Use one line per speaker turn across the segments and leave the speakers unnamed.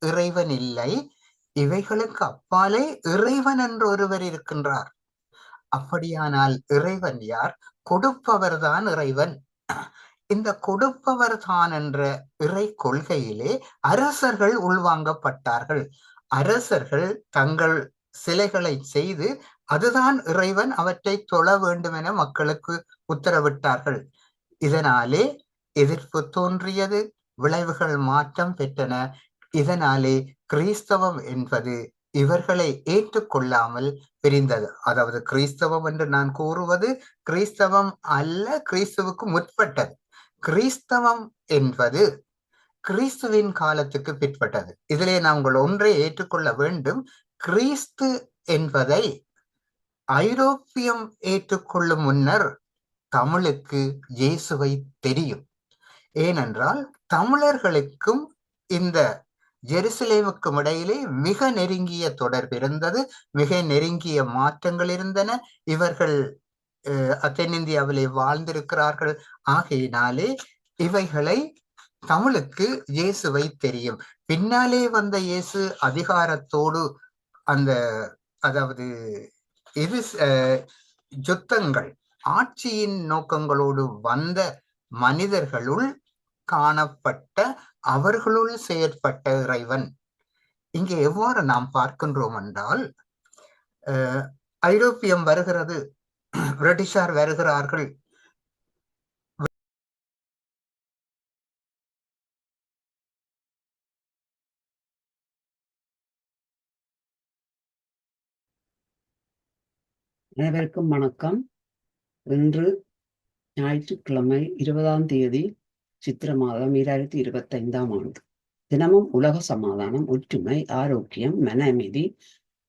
இறைவன் இல்லை, இவைகளுக்கு அப்பாலே இறைவன் என்று ஒருவர் இருக்கின்றார். அப்படியானால் இறைவன் யார்? கொடுப்பவர்தான் இறைவன். இந்த கொடுப்பவர் தான் என்ற இறை கொள்கையிலே அரசர்கள் உள்வாங்கப்பட்டார்கள். அரசர்கள் தங்கள் சிலைகளை செய்து அதுதான் இறைவன், அவற்றை தொழ வேண்டும் என மக்களுக்கு உத்தரவிட்டார்கள். இதனாலே எதிர்ப்பு தோன்றியது, விளைவுகள் மாற்றம் பெற்றன. இதனாலே கிறிஸ்தவம் என்பது இவர்களை ஏற்றுக்கொள்ளாமல் பிரிந்தது. அதாவது கிறிஸ்தவம் என்று நான் கூறுவது கிறிஸ்தவம் அல்ல, கிறிஸ்துவுக்கு முற்பட்டது. கிறிஸ்தவம் என்பது கிறிஸ்துவின் காலத்துக்கு பிற்பட்டது. இதிலே நாங்கள் ஒன்றை ஏற்றுக்கொள்ள வேண்டும். கிறிஸ்து என்பதை ஐரோப்பியம் ஏற்றுக்கொள்ளும் முன்னர் தமிழுக்கு இயேசுவை தெரியும். ஏனென்றால் தமிழர்களுக்கும் இந்த ஜெருசலேமுக்கும் இடையிலே மிக நெருங்கிய தொடர்பு இருந்தது, மிக நெருங்கிய மாற்றங்கள் இருந்தன. இவர்கள் தென்னிந்தியாவிலே வாழ்ந்திருக்கிறார்கள். ஆகையினாலே இவைகளை தமிழுக்கு இயேசுவை தெரியும். பின்னாலே வந்த இயேசு அதிகாரத்தோடு அந்த அதாவது இது யுத்தங்கள் ஆட்சியின் நோக்கங்களோடு வந்த மனிதர்களுள் காணப்பட்ட அவர்களுள் செயற்பட்ட இறைவன். இங்கே எவ்வாறு நாம் பார்க்கின்றோம் என்றால், ஐரோப்பியம் வருகிறது, பிரிட்டிஷார் வருகிறார்கள்.
அனைவருக்கும் வணக்கம். இன்று ஞாயிற்றுக்கிழமை 20ஆம் தேதி சித்திர மாதம் 2025ஆம் ஆண்டு. தினமும் உலக சமாதானம், ஒற்றுமை, ஆரோக்கியம், மன அமைதி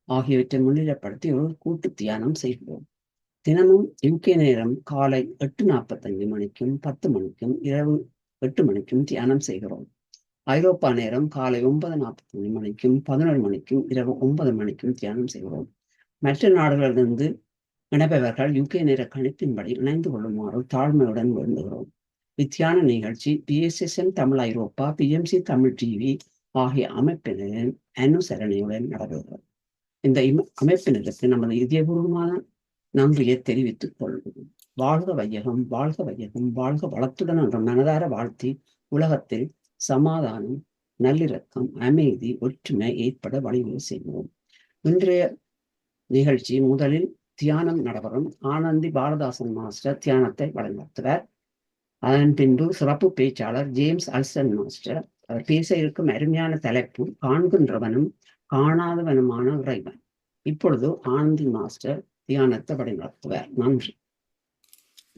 ஆகியவற்றை முன்னிலைப்படுத்தி ஒரு கூட்டு தியானம் செய்கிறோம். தினமும் UK நேரம் காலை 8:45 மணிக்கும் 10 மணிக்கும் இரவு 8 மணிக்கும் தியானம் செய்கிறோம். ஐரோப்பா நேரம் காலை 9:45 மணிக்கும் 11 மணிக்கும் இரவு 9 மணிக்கும் தியானம் செய்கிறோம். மற்ற நாடுகளிலிருந்து இணைப்பவர்கள் UK நேர கணிப்பின்படி இணைந்து கொள்ளுமாறு தாழ்மையுடன் வேண்டுகிறோம். இத்தியான நிகழ்ச்சி PSSN தமிழ் ஐரோப்பா, PMC தமிழ் டிவி ஆகிய அமைப்பினரின் அனுசரணையுடன் நடைபெறுகிறது. இந்த அமைப்பினருக்கு நமது இதயபூர்வமான நன்றியை தெரிவித்துக் கொள்கிறோம். வாழ்க வையகம், வாழ்க வையகம், வாழ்க வளத்துடன் என்ற மனதார வாழ்த்தி உலகத்தில் சமாதானம், நல்லிறக்கம், அமைதி, ஒற்றுமை ஏற்பட வழிவகை செய்வோம். இன்றைய நிகழ்ச்சி முதலில் தியானம் நடைபெறும். ஆனந்தி பாலதாசன் மாஸ்டர் தியானத்தை வழிநடத்துவார். அதன் பின்பு சிறப்பு பேச்சாளர் ஜேம்ஸ் அல்சன் மாஸ்டர். அவர் பேச இருக்கும் அருமையான தலைப்பு காண்கின்றவனும் காணாதவனுமான இறைவன். இப்பொழுது ஆனந்தி மாஸ்டர் தியானத்தை வழிநடத்துவார். நன்றி.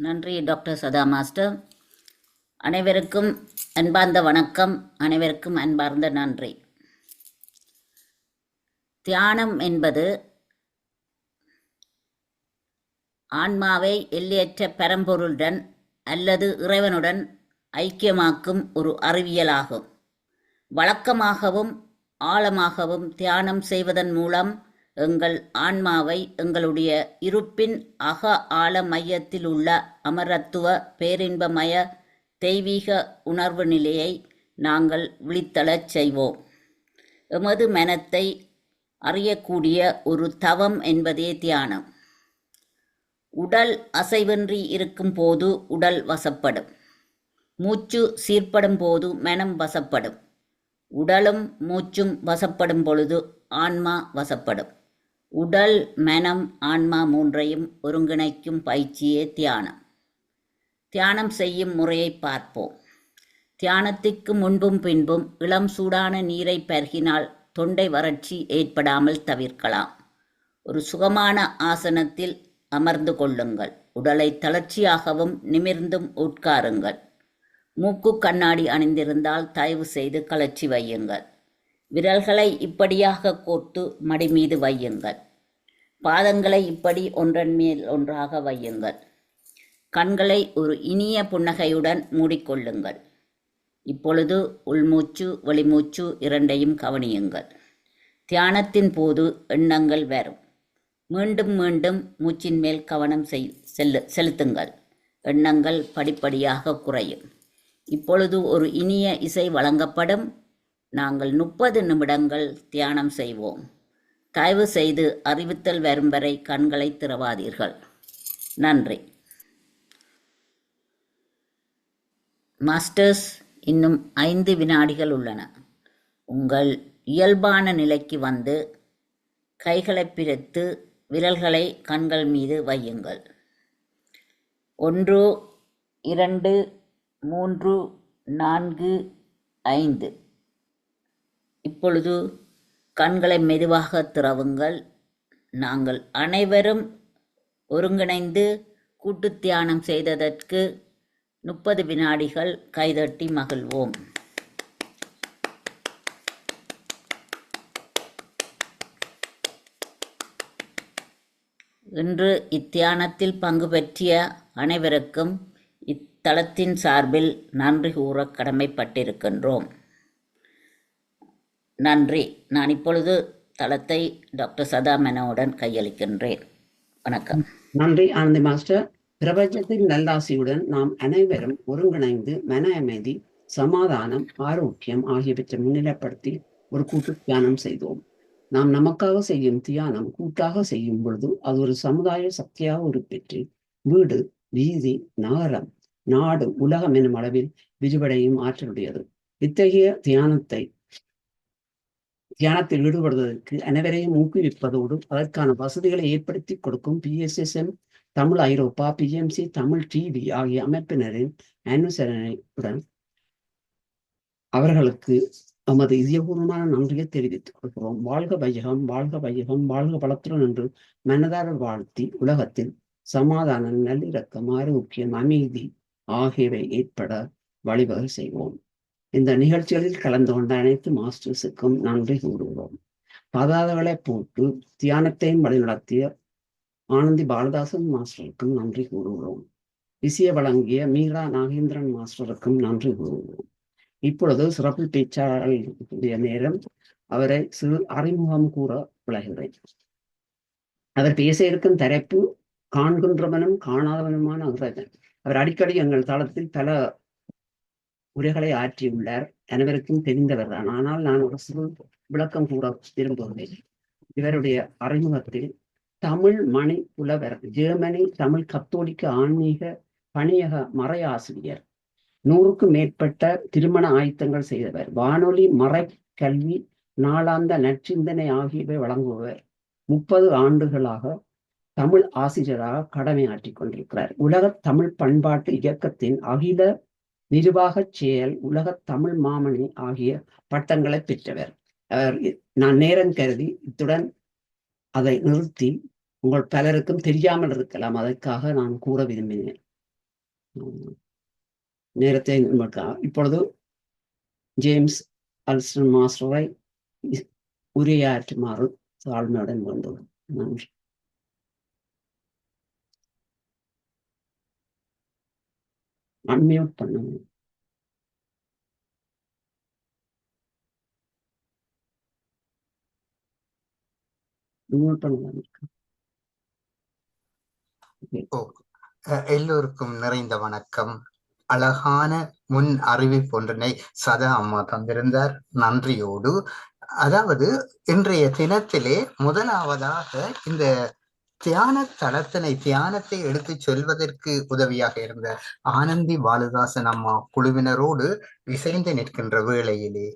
நன்றி டாக்டர் சதா மாஸ்டர். அனைவருக்கும் அன்பார்ந்த வணக்கம், அனைவருக்கும் அன்பார்ந்த நன்றி. தியானம் என்பது ஆன்மாவை எல்லையற்ற பரம்பொருளுடன் அல்லது இறைவனுடன் ஐக்கியமாக்கும் ஒரு அறிவியலாகும். வழக்கமாகவும் ஆழமாகவும் தியானம் செய்வதன் மூலம் எங்கள் ஆன்மாவை எங்களுடைய இருப்பின் அக ஆழ மையத்தில் உள்ள அமரத்துவ பேரின்பமய தெய்வீக உணர்வு நிலையை நாங்கள் விழித்தெழச் செய்வோம். எமது மனத்தை அறியக்கூடிய ஒரு தவம் என்பதே தியானம். உடல் அசைவின்றி இருக்கும் போது உடல் வசப்படும். மூச்சு சீர்படும் போது மனம் வசப்படும். உடலும் மூச்சும் வசப்படும் பொழுது ஆன்மா வசப்படும். உடல், மனம், ஆன்மா மூன்றையும் ஒருங்கிணைக்கும் பயிற்சியே தியானம். தியானம் செய்யும் முறையை பார்ப்போம். தியானத்திற்கு முன்பும் பின்பும் இளம் சூடான நீரை பருகினால் தொண்டை வறட்சி ஏற்படாமல் தவிர்க்கலாம். ஒரு சுகமான ஆசனத்தில் அமர்ந்து கொள்ளுங்கள். உடலை தளர்ச்சியாகவும் நிமிர்ந்தும் உட்காருங்கள். மூக்கு கண்ணாடி அணிந்திருந்தால் தயவு செய்து கழற்றி வையுங்கள். விரல்களை இப்படியாக கோர்த்து மடி மீது வையுங்கள். பாதங்களை இப்படி ஒன்றன் மேல் ஒன்றாக வையுங்கள். கண்களை ஒரு இனிய புன்னகையுடன் மூடிக்கொள்ளுங்கள். இப்பொழுது உள்மூச்சு வெளிமூச்சு இரண்டையும் கவனியுங்கள். தியானத்தின் போது எண்ணங்கள் வரும். மீண்டும் மீண்டும் மூச்சின் மேல் கவனம் செலுத்துங்கள். எண்ணங்கள் படிப்படியாக குறையும். இப்பொழுது ஒரு இனிய இசை வழங்கப்படும். நாங்கள் 30 நிமிடங்கள் தியானம் செய்வோம். தயவு செய்து அறிவித்தல் வரும் வரை கண்களை திறவாதீர்கள். நன்றி. மாஸ்டர்ஸ், இன்னும் 5 வினாடிகள் உள்ளன. உங்கள் இயல்பான நிலைக்கு வந்து கைகளை பிரித்து விரல்களை கண்கள் மீது வையுங்கள். 1, 2, 3, 4, 5. இப்பொழுது கண்களை மெதுவாக திறவுங்கள். நாங்கள் அனைவரும் ஒருங்கிணைந்து கூட்டு தியானம் செய்ததற்கு 30 வினாடிகள் கைதட்டி மகிழ்வோம். இன்று இத்தியானத்தில் பங்கு பெற்றிய அனைவருக்கும் இத்தளத்தின் சார்பில் நன்றி கூற கடமைப்பட்டிருக்கின்றோம். நன்றி. நான் இப்பொழுது தளத்தை டாக்டர் சதா மெனோவுடன் கையளிக்கின்றேன். வணக்கம்.
நன்றி ஆனந்தி மாஸ்டர். பிரபஞ்சத்தின் நல்லாசியுடன் நாம் அனைவரும் ஒருங்கிணைந்து மன அமைதி, சமாதானம், ஆரோக்கியம் ஆகியவற்றை முன்னிலைப்படுத்தி ஒரு கூட்டு தியானம் செய்தோம். நாம் நமக்காக செய்யும் தியானம் கூட்டாக செய்யும் பொழுது அது ஒரு சமுதாய சக்தியாக உருப்பெற்று வீடு, வீதி, நகரம், நாடு, உலகம் எனும் அளவில் விரிவடையும் ஆற்றலுடையது. இத்தகைய தியானத்தில் ஈடுபடுவதற்கு அனைவரையும் ஊக்குவிப்பதோடு அதற்கான வசதிகளை ஏற்படுத்தி கொடுக்கும் PSSM தமிழ் ஐரோப்பா, PMC தமிழ் டிவி ஆகிய அமைப்பினரின் அனுசரணையுடன் அவர்களுக்கு நமது இதயபூர்வமான நன்றியை தெரிவித்துக் கொள்கிறோம். வாழ்க வையகம், வாழ்க வையகம், வாழ்க வளத்துடன் என்று மனதார வாழ்த்தி உலகத்தில் சமாதானம், நல்லிறக்கம், ஆரோக்கியம், அமைதி ஆகியவை ஏற்பட வழிவகை செய்வோம். இந்த நிகழ்ச்சிகளில் கலந்து கொண்ட அனைத்து மாஸ்டர்ஸுக்கும் நன்றி கூறுகிறோம். பதாதைகளை போட்டு தியானத்தையும் வழிநடத்திய ஆனந்தி பாலதாசன் மாஸ்டருக்கும் நன்றி கூறுகிறோம். இசையை வழங்கிய மீரா நாகேந்திரன் மாஸ்டருக்கும் நன்றி கூறுகிறோம். இப்பொழுது சிறப்பு பேச்சாளர்களுடைய நேரம். அவரை சிறு அறிமுகம் கூற விளைகிறேன். அவர் பேச இருக்கும் தலைப்பு காண்கின்றவனும் காணாதவனுமான இறைவன். அவர் அடிக்கடி எங்கள் தளத்தில் பல உரைகளை ஆற்றியுள்ளார். அனைவருக்கும் தெரிந்தவர் தான். ஆனால் நான் ஒரு சிறு விளக்கம் கூற விரும்புகிறேன். இவருடைய அறிமுகத்தில் தமிழ் மணி புலவர், ஜெர்மனி தமிழ் கத்தோலிக்க ஆன்மீக பணியக மறையாசிரியர், 100க்கும் மேற்பட்ட திருமண ஆயத்தங்கள் செய்தவர், வானொலி மறை கல்வி, நாளாந்த நற்சிந்தனை ஆகியவை வழங்குபவர், 30 ஆண்டுகளாக தமிழ் ஆசிரியராக கடமையாற்றிக் கொண்டிருக்கிறார். உலக தமிழ் பண்பாட்டு இயக்கத்தின் அகில நிர்வாக செயல், உலக தமிழ் மாமணி ஆகிய பட்டங்களை பெற்றவர். நான் நேரம் கருதி இத்துடன் அதை நிறுத்தி, உங்கள் பலருக்கும் தெரியாமல் இருக்கலாம், அதற்காக நான் கூற விரும்பினேன். நேரத்தை இப்பொழுது ஜேம்ஸ் அல்ஸ்டன் மாஸ்டரை உரையாற்றுமாறு தாழ்மையுடன் வேண்டுகிறேன். நன்றி. அன்மியூட் பண்ணுங்க.
எல்லோருக்கும் நிறைந்த வணக்கம். அழகான முன் அறிவிப்பொன்றினை சதா அம்மா தந்திருந்தார். நன்றியோடு, அதாவது இன்றைய தினத்திலே முதலாவதாக இந்த தியான தியானத்தை எடுத்து சொல்வதற்கு உதவியாக இருந்த ஆனந்தி பாலதாசன் அம்மா குழுவினரோடு இசைந்து நிற்கின்ற வேளையிலே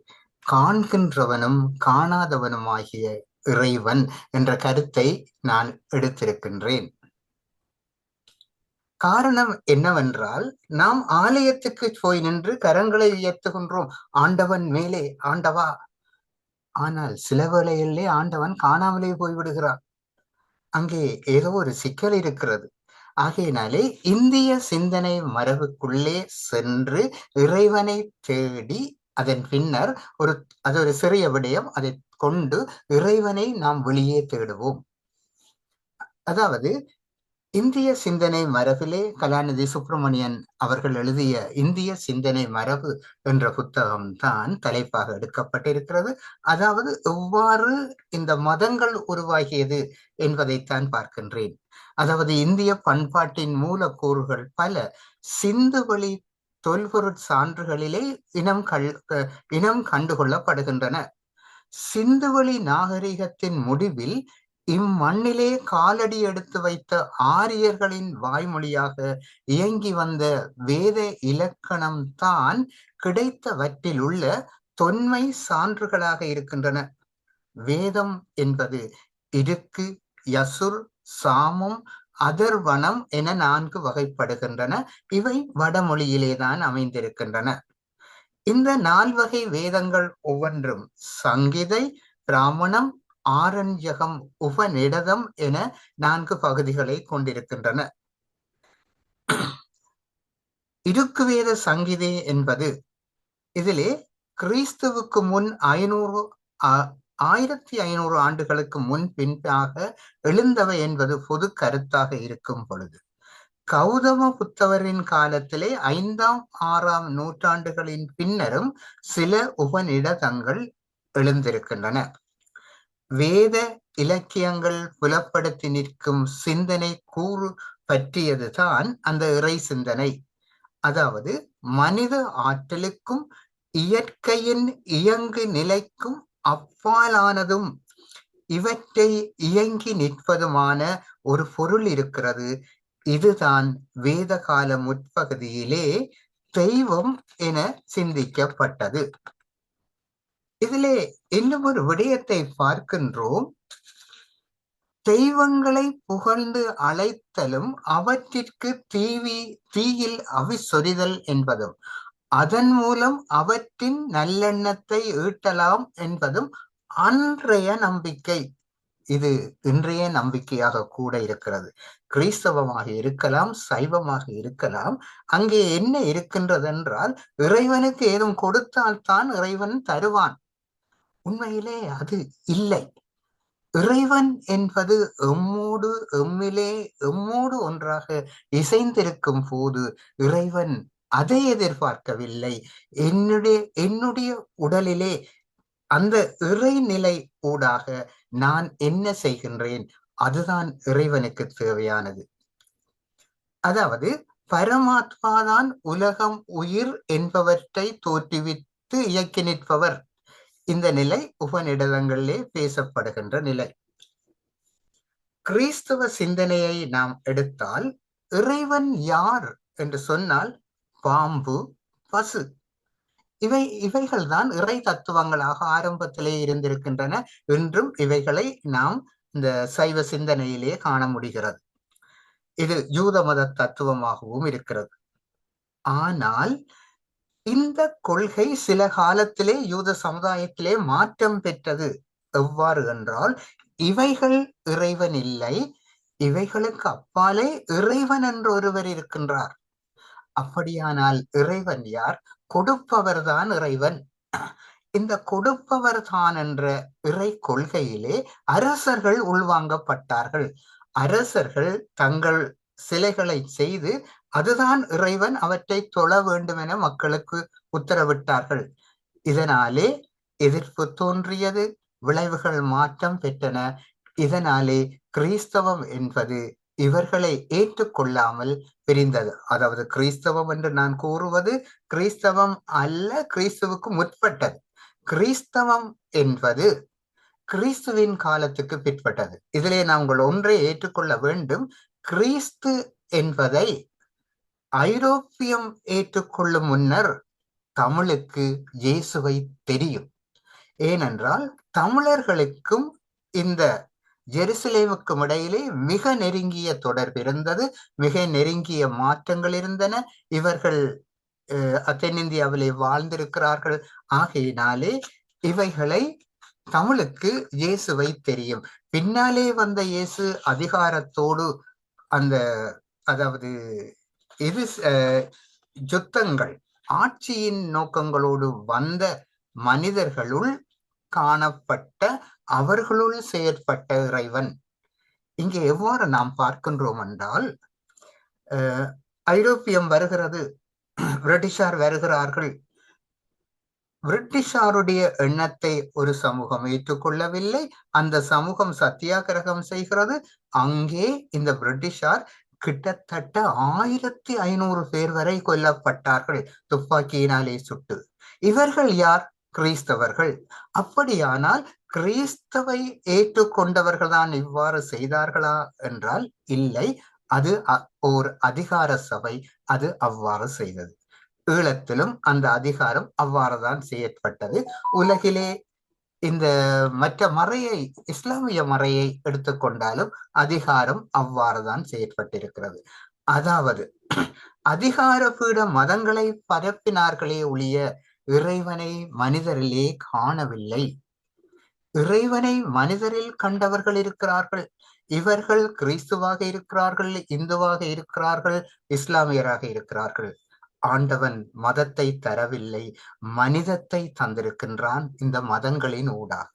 காண்கின்றவனும் காணாதவனும் ஆகிய இறைவன் என்ற கருத்தை நான் எடுத்திருக்கின்றேன். காரணம் என்னவென்றால், நாம் ஆலயத்துக்கு போய் நின்று கரங்களை உயர்த்துகின்றோம், ஆண்டவன் மேலே, ஆண்டவா. ஆனால் சில வேளையிலே ஆண்டவன் காணாமலே போய்விடுகிறார். அங்கே ஏதோ ஒரு சிக்கல் இருக்கிறது. ஆகையினாலே இந்திய சிந்தனை மரபுக்குள்ளே சென்று இறைவனை தேடி அதன் பின்னர் அது ஒரு சிறிய விடயம், அதை கொண்டு இறைவனை நாம் வெளியே தேடுவோம். அதாவது இந்திய சிந்தனை மரபிலே கலாநிதி சுப்பிரமணியன் அவர்கள் எழுதிய இந்திய சிந்தனை மரபு என்ற புத்தகம் தான் தலைப்பாக எடுக்கப்பட்டிருக்கிறது. அதாவது எவ்வாறு இந்த மதங்கள் உருவாகியது என்பதைத்தான் பார்க்கின்றேன். அதாவது இந்திய பண்பாட்டின் மூலக்கூறுகள் பல சிந்துவெளி தொல்பொருட் சான்றுகளிலே இனம் கண்டுகொள்ளப்படுகின்றன. சிந்துவெளி நாகரிகத்தின் முடிவில் இம்மண்ணிலே காலடி எடுத்து வைத்த ஆரியர்களின் வாய்மொழியாக இயங்கி வந்த வேத இலக்கணம் தான் கிடைத்தவற்றில் உள்ள தொன்மை சான்றுகளாக இருக்கின்றன. வேதம் என்பது இருக்கு, யசுர், சாமம், அதர்வனம் என 4 வகைப்படுகின்றன. இவை வடமொழியிலேதான் அமைந்திருக்கின்றன. இந்த 4 வகை வேதங்கள் ஒவ்வொன்றும் சங்கிதை, பிராமணம், ஆரண்யகம், உபநிடதம் என 4 பகுதிகளை கொண்டிருக்கின்றன. இருக்கு வேத சங்கிதை என்பது இதிலே கிறிஸ்துவுக்கு முன் 1500 ஆண்டுகளுக்கு முன் பின்பாக எழுந்தவை என்பது பொது கருத்தாக இருக்கும் பொழுது, கௌதம புத்தவரின் காலத்திலே 5ஆம் 6ஆம் நூற்றாண்டுகளின் பின்னரும் சில உபநிடதங்கள் எழுந்திருக்கின்றன. வேத இலக்கியங்கள் புலப்படுத்தி நிற்கும் சிந்தனை கூறு பற்றியதுதான் அந்த இறை சிந்தனை. அதாவது மனித ஆற்றலுக்கும் இயற்கையின் இயங்கு நிலைக்கும் அப்பாலானதும் இவற்றை இயங்கி நிற்பதுமான ஒரு பொருள் இருக்கிறது. இதுதான் வேத கால முற்பகுதியிலே தெய்வம் என சிந்திக்கப்பட்டது. இதிலே இன்னும் ஒரு விடயத்தை பார்க்கின்றோம். தெய்வங்களை புகழ்ந்து அழைத்தலும் அவற்றிற்கு தீயில் அவி சொரிதல் என்பதும் அதன் மூலம் அவற்றின் நல்லெண்ணத்தை ஈட்டலாம் என்பதும் அன்றைய நம்பிக்கை. இது இன்றைய நம்பிக்கையாக கூட இருக்கிறது. கிறிஸ்தவமாக இருக்கலாம், சைவமாக இருக்கலாம். அங்கே என்ன இருக்கின்றது என்றால், இறைவனுக்கு ஏதும் கொடுத்தால்தான் இறைவன் தருவான். உண்மையிலே அது இல்லை. இறைவன் என்பது எம்மோடு ஒன்றாக இசைந்திருக்கும் போது இறைவன் அதை எதிர்பார்க்கவில்லை. என்னுடைய உடலிலே அந்த இறைநிலை ஊடாக நான் என்ன செய்கின்றேன், அதுதான் இறைவனுக்கு தேவையானது. அதாவது பரமாத்மாதான் உலகம், உயிர் என்பவற்றை தோற்றுவித்து இயக்கி நிற்பவர். இந்த நிலை உபநிடதங்களிலே பேசப்படுகின்ற நிலை. கிறிஸ்தவ சிந்தனையை நாம் எடுத்தால், இறைவன் யார் என்று சொன்னால் பாம்பு, பசு, இவைகள் தான் இறை தத்துவங்களாக ஆரம்பத்திலே இருந்திருக்கின்றன. இன்றும் இவைகளை நாம் இந்த சைவ சிந்தனையிலே காண முடிகிறது. இது யூத மத தத்துவமாகவும் இருக்கிறது. ஆனால் இந்த கொள்கை சில காலத்திலே யூத சமுதாயத்திலே மாற்றம் பெற்றது. எவ்வாறு என்றால், இவைகள் இறைவன் இல்லை, இவைகளுக்கு அப்பாலே இறைவன் என்று ஒருவர் இருக்கின்றார். அப்படியானால் இறைவன் யார்? கொடுப்பவர் தான் இறைவன். இந்த கொடுப்பவர் தான் என்ற இறை கொள்கையிலே அரசர்கள் உள்வாங்கப்பட்டார்கள். அரசர்கள் தங்கள் சிலைகளை செய்து அதுதான் இறைவன், அவற்றை தொழ வேண்டும் என மக்களுக்கு உத்தரவிட்டார்கள். இதனாலே எதிர்ப்பு தோன்றியது, விளைவுகள் மாற்றம் பெற்றன. இதனாலே கிறிஸ்தவம் என்பது இவர்களை ஏற்றுக்கொள்ளாமல் பிரிந்தது. அதாவது கிறிஸ்தவம் என்று நான் கூறுவது கிறிஸ்தவம் அல்ல, கிறிஸ்துவுக்கு முற்பட்டது. கிறிஸ்தவம் என்பது கிறிஸ்துவின் காலத்துக்கு பிற்பட்டது. இதிலே நாங்கள் ஒன்றை ஏற்றுக்கொள்ள வேண்டும். கிறிஸ்து என்பதை ஐரோப்பியம் ஏற்றுக்கொள்ளும் முன்னர் தமிழுக்கு இயேசுவை தெரியும். ஏனென்றால் தமிழர்களுக்கும் இந்த ஜெருசலேமுக்கும் இடையிலே மிக நெருங்கிய தொடர்பு இருந்தது, மிக நெருங்கிய மாற்றங்கள் இருந்தன. இவர்கள் தென்னிந்தியாவிலே வாழ்ந்திருக்கிறார்கள். ஆகையினாலே இவைகளை தமிழுக்கு இயேசுவை தெரியும். பின்னாலே வந்த இயேசு அதிகாரத்தோடு அதாவது இது யுத்தங்கள், ஆட்சியின் நோக்கங்களோடு வந்த மனிதர்களுள் காணப்பட்ட, அவர்களுள் செயற்பட்ட இறைவன். இங்கே எவ்வாறு நாம் பார்க்கின்றோம் என்றால், ஐரோப்பியம் வருகிறது, பிரிட்டிஷார் வருகிறார்கள். பிரிட்டிஷாருடைய எண்ணத்தை ஒரு சமூகம் ஏற்றுக்கொள்ளவில்லை. அந்த சமூகம் சத்தியாகிரகம் செய்கிறது. அங்கே இந்த பிரிட்டிஷார் கிட்டத்தட்ட 1500 பேர் வரை கொல்லப்பட்டார்கள் துப்பாக்கியினாலே சுட்டு. இவர்கள் யார்? கிறிஸ்தவர்கள். அப்படியானால் கிறிஸ்தவை ஏற்றுக்கொண்டவர்கள் தான் இவ்வாறு செய்தார்களா என்றால் இல்லை. அது ஓர் அதிகார சபை, அது அவ்வாறு செய்தது. ஈழத்திலும் அந்த அதிகாரம் அவ்வாறுதான் செயற்பட்டது. உலகிலே இந்த மற்ற மறையை, இஸ்லாமிய மறையை எடுத்துக்கொண்டாலும் அதிகாரம் அவ்வாறுதான் செயற்பட்டிருக்கிறது. அதாவது அதிகாரபீட மதங்களை பரப்பினார்களே ஒழிய இறைவனை மனிதரிலே காணவில்லை. இறைவனை மனிதரில் கண்டவர்கள் இருக்கிறார்கள். இவர்கள் கிறிஸ்துவாக இருக்கிறார்கள், இந்துவாக இருக்கிறார்கள், இஸ்லாமியராக இருக்கிறார்கள். ஆண்டவன் மதத்தை தரவில்லை, மனிதத்தை தந்திருக்கின்றான் இந்த மதங்களின் ஊடாக.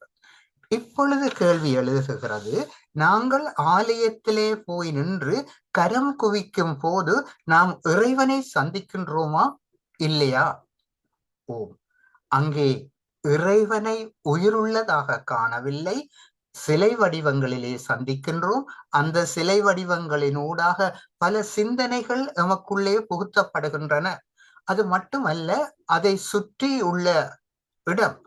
இப்பொழுது கேள்வி எழுதுகிறது, நாங்கள் ஆலயத்திலே போய் நின்று கரம் குவிக்கும் போது நாம் இறைவனை சந்திக்கின்றோமா இல்லையா? ஓம். அங்கே இறைவனை உயிருள்ளதாக காணவில்லை, சிலை வடிவங்களிலே சந்திக்கின்றோம். அந்த சிலை வடிவங்களின் ஊடாக பல சிந்தனைகள் எமக்குள்ளே புகுத்தப்படுகின்றன. அது மட்டுமல்ல, அதை சுற்றி உள்ள இடம்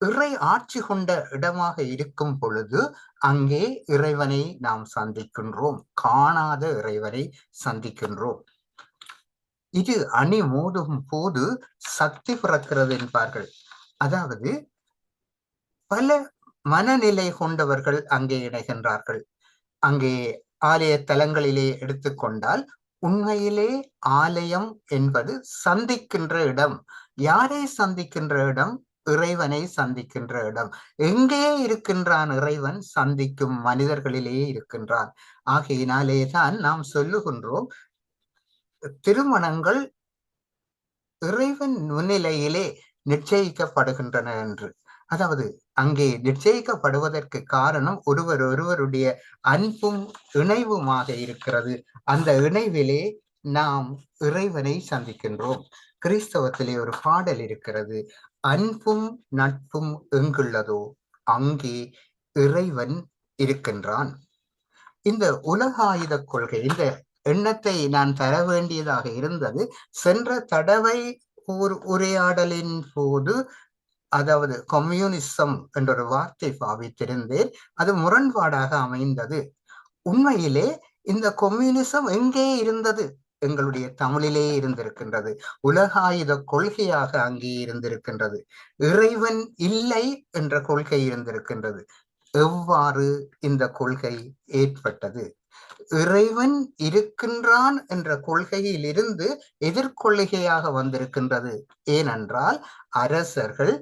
இறை ஆட்சி கொண்ட இடமாக இருக்கும் பொழுது அங்கே இறைவனை நாம் சந்திக்கின்றோம், காணாத இறைவனை சந்திக்கின்றோம். இது அணி மோதும் போது சக்தி பிறக்கிறது என்பார்கள். அதாவது பல மனநிலை கொண்டவர்கள் அங்கே இணைகின்றார்கள். அங்கே ஆலய தலங்களிலே எடுத்துக்கொண்டால் உண்மையிலே ஆலயம் என்பது சந்திக்கின்ற இடம். யாரை சந்திக்கின்ற இடம்? இறைவனை சந்திக்கின்ற இடம். எங்கே இருக்கின்றான் இறைவன்? சந்திக்கும் மனிதர்களிலே இருக்கின்றான். ஆகையினாலே தான் நாம் சொல்லுகின்றோம், திருமணங்கள் இறைவன் முன்னிலையிலே நிச்சயிக்கப்படுகின்றன என்று. அதாவது அங்கே நிச்சயிக்கப்படுவதற்கு காரணம் ஒருவருடைய அன்பும் இணைவுமாக இருக்கிறது. அந்த இணைவிலே நாம் இறைவனை சந்திக்கின்றோம். கிறிஸ்தவத்திலே ஒரு பாடல் இருக்கிறது, அன்பும் நட்பும் எங்குள்ளதோ அங்கே இறைவன் இருக்கின்றான். இந்த உலக ஆயுத கொள்கை, இந்த எண்ணத்தை நான் தர வேண்டியதாக இருந்தது. சென்ற தடவை உரையாடலின் போது, அதாவது கம்யூனிசம் என்ற ஒரு வார்த்தை பாவித்திருந்தேன். அது முரண்பாடாக அமைந்தது. உண்மையிலே இந்த கம்யூனிசம் எங்கே இருந்தது? எங்களுடைய தமிழிலே இருந்திருக்கின்றது. உலக ஆயுத கொள்கையாக அங்கே இருந்திருக்கின்றது. இறைவன் இல்லை என்ற கொள்கை இருந்திருக்கின்றது. எவ்வாறு இந்த கொள்கை ஏற்பட்டது? இறைவன் இருக்கின்றான் என்ற கொள்கையில் இருந்து எதிர்கொள்கையாக வந்திருக்கின்றது. ஏனென்றால் அரசர்கள்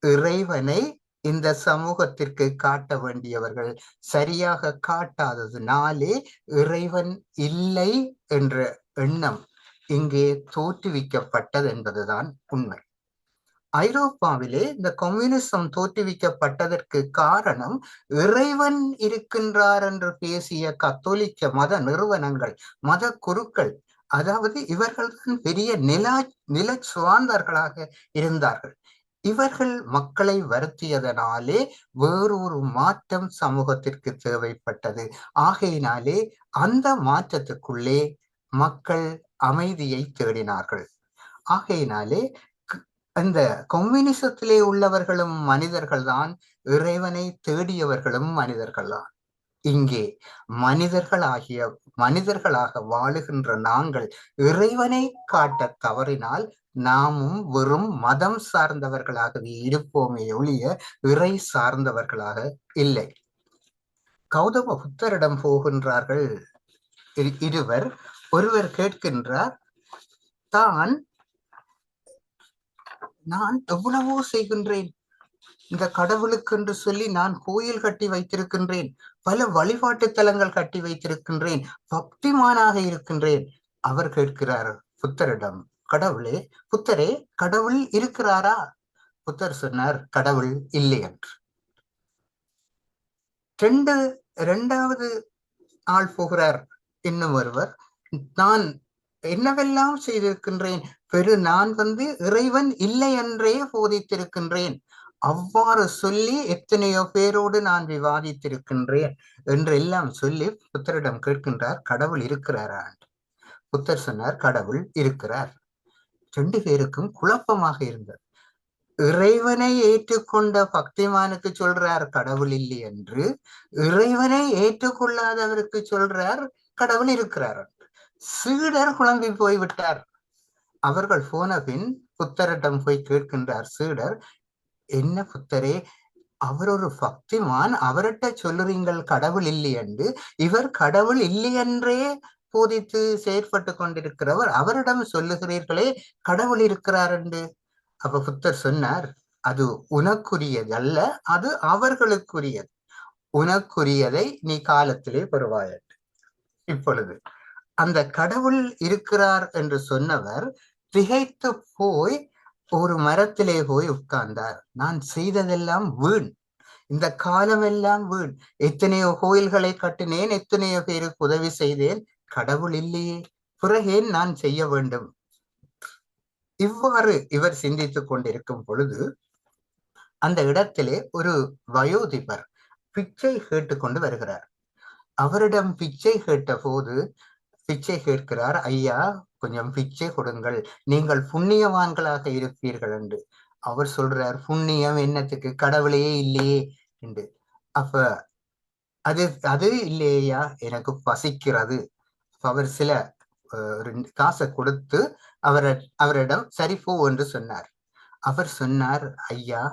இறைவனை இந்த சமூகத்திற்கு காட்ட வேண்டியவர்கள் சரியாக காட்டாததுனாலே இறைவன் இல்லை என்ற எண்ணம் இங்கே தோற்றுவிக்கப்பட்டது என்பதுதான் உண்மை. ஐரோப்பாவிலே இந்த கம்யூனிசம் தோற்றுவிக்கப்பட்டதற்கு காரணம் இறைவன் இருக்கின்றார் என்று பேசிய கத்தோலிக்க மத நிறுவனங்கள், மத குருக்கள். அதாவது இவர்கள் பெரிய நில சுவாந்தர்களாக இருந்தார்கள். இவர்கள் மக்களை வருத்தியதனாலே வேறொரு மாற்றம் சமூகத்திற்கு தேவைப்பட்டது. ஆகையினாலே அந்த மாற்றத்துக்குள்ளே மக்கள் அமைதியை தேடினார்கள். ஆகையினாலே அந்த கம்யூனிசத்திலே உள்ளவர்களும் மனிதர்கள் தான், இறைவனை தேடியவர்களும் மனிதர்கள் தான். இங்கே மனிதர்களாக வாழுகின்ற நாங்கள் இறைவனை காட்ட தவறினால் நாமும் வெறும் மதம் சார்ந்தவர்களாகவே இருப்போமே ஒழிய இறை சார்ந்தவர்களாக இல்லை. கௌதம புத்தரிடம் போகின்றார்கள் இருவர். ஒருவர் கேட்கின்றார், நான் எவ்வளவோ செய்கின்றேன், இந்த கடவுளுக்கு என்று சொல்லி நான் கோயில் கட்டி வைத்திருக்கின்றேன், பல வழிபாட்டு தலங்கள் கட்டி வைத்திருக்கின்றேன், பக்திமானாக இருக்கின்றேன். அவர் கேட்கிறார் புத்தரிடம், புத்தரே கடவுள் இருக்கிறாரா? புத்தர் சொன்னார், கடவுள் இல்லை என்று. இரண்டாவது ஆள் போகிறார் இன்னும் ஒருவர், நான் என்னவெல்லாம் செய்திருக்கின்றேன், நான் இறைவன் இல்லை என்றே போதித்திருக்கின்றேன். அவ்வாறு சொல்லி எத்தனையோ பேரோடு நான் விவாதித்திருக்கின்றேன் என்றெல்லாம் சொல்லி புத்தரிடம் கேட்கின்றார், கடவுள் இருக்கிறாரா? புத்தர் சொன்னார், கடவுள் இருக்கிறார். 2 பேருக்கும் குழப்பமாக இருந்தது. இறைவனை ஏற்றுக்கொண்ட பக்திமானுக்கு சொல்றார் கடவுள் இல்லை என்று, இறைவனை ஏற்றுக்கொள்ளாதவருக்கு சொல்றார் கடவுள் இருக்கிறார். சீடர் குழம்பி போய்விட்டார். அவர்கள் போன பின் புத்தரிடம் போய் கேட்கின்றார் சீடர், என்ன புத்தரே, அவர் ஒரு பக்திமான், அவர்கிட்ட சொல்லுறீங்கள் கடவுள் இல்லை என்று, இவர் கடவுள் இல்லை என்றே போதித்து செயற்பட்டு கொண்டிருக்கிறவர், அவரிடம் சொல்லுகிறீர்களே கடவுள் இருக்கிறார் என்று. அப்ப புத்தர் சொன்னார், அது உனக்குரியது அல்ல, அது அவர்களுக்குரியது. உனக்குரியதை நீ காலத்திலே பெறுவாய். இப்பொழுது அந்த கடவுள் இருக்கிறார் என்று சொன்னவர் திகைத்து போய் ஒரு மரத்திலே போய் உட்கார்ந்தார். நான் செய்ததெல்லாம் வீண், இந்த காலம் எல்லாம் வீண். எத்தனையோ கோயில்களை கட்டினேன், எத்தனையோ பேருக்கு உதவி செய்தேன், கடவுள் இல்லையே, பிறகேன் நான் செய்ய வேண்டும். இவ்வாறு இவர் சிந்தித்துக் கொண்டிருக்கும் பொழுது அந்த இடத்திலே ஒரு வயோதிபர் பிச்சை கேட்டுக்கொண்டு வருகிறார். அவரிடம் பிச்சை கேட்ட போது பிச்சை கேட்கிறார், ஐயா கொஞ்சம் பிச்சை கொடுங்கள், நீங்கள் புண்ணியவான்களாக இருப்பீர்கள் என்று. அவர் சொல்றார், புண்ணியம் என்னத்துக்கு, கடவுளே இல்லையே என்று. அப்ப அது இல்லையா, எனக்கு பசிக்கிறது. அவர் சில காசை கொடுத்து அவரிடம் சரி போ என்று சொன்னார். அவர் சொன்னார், ஐயா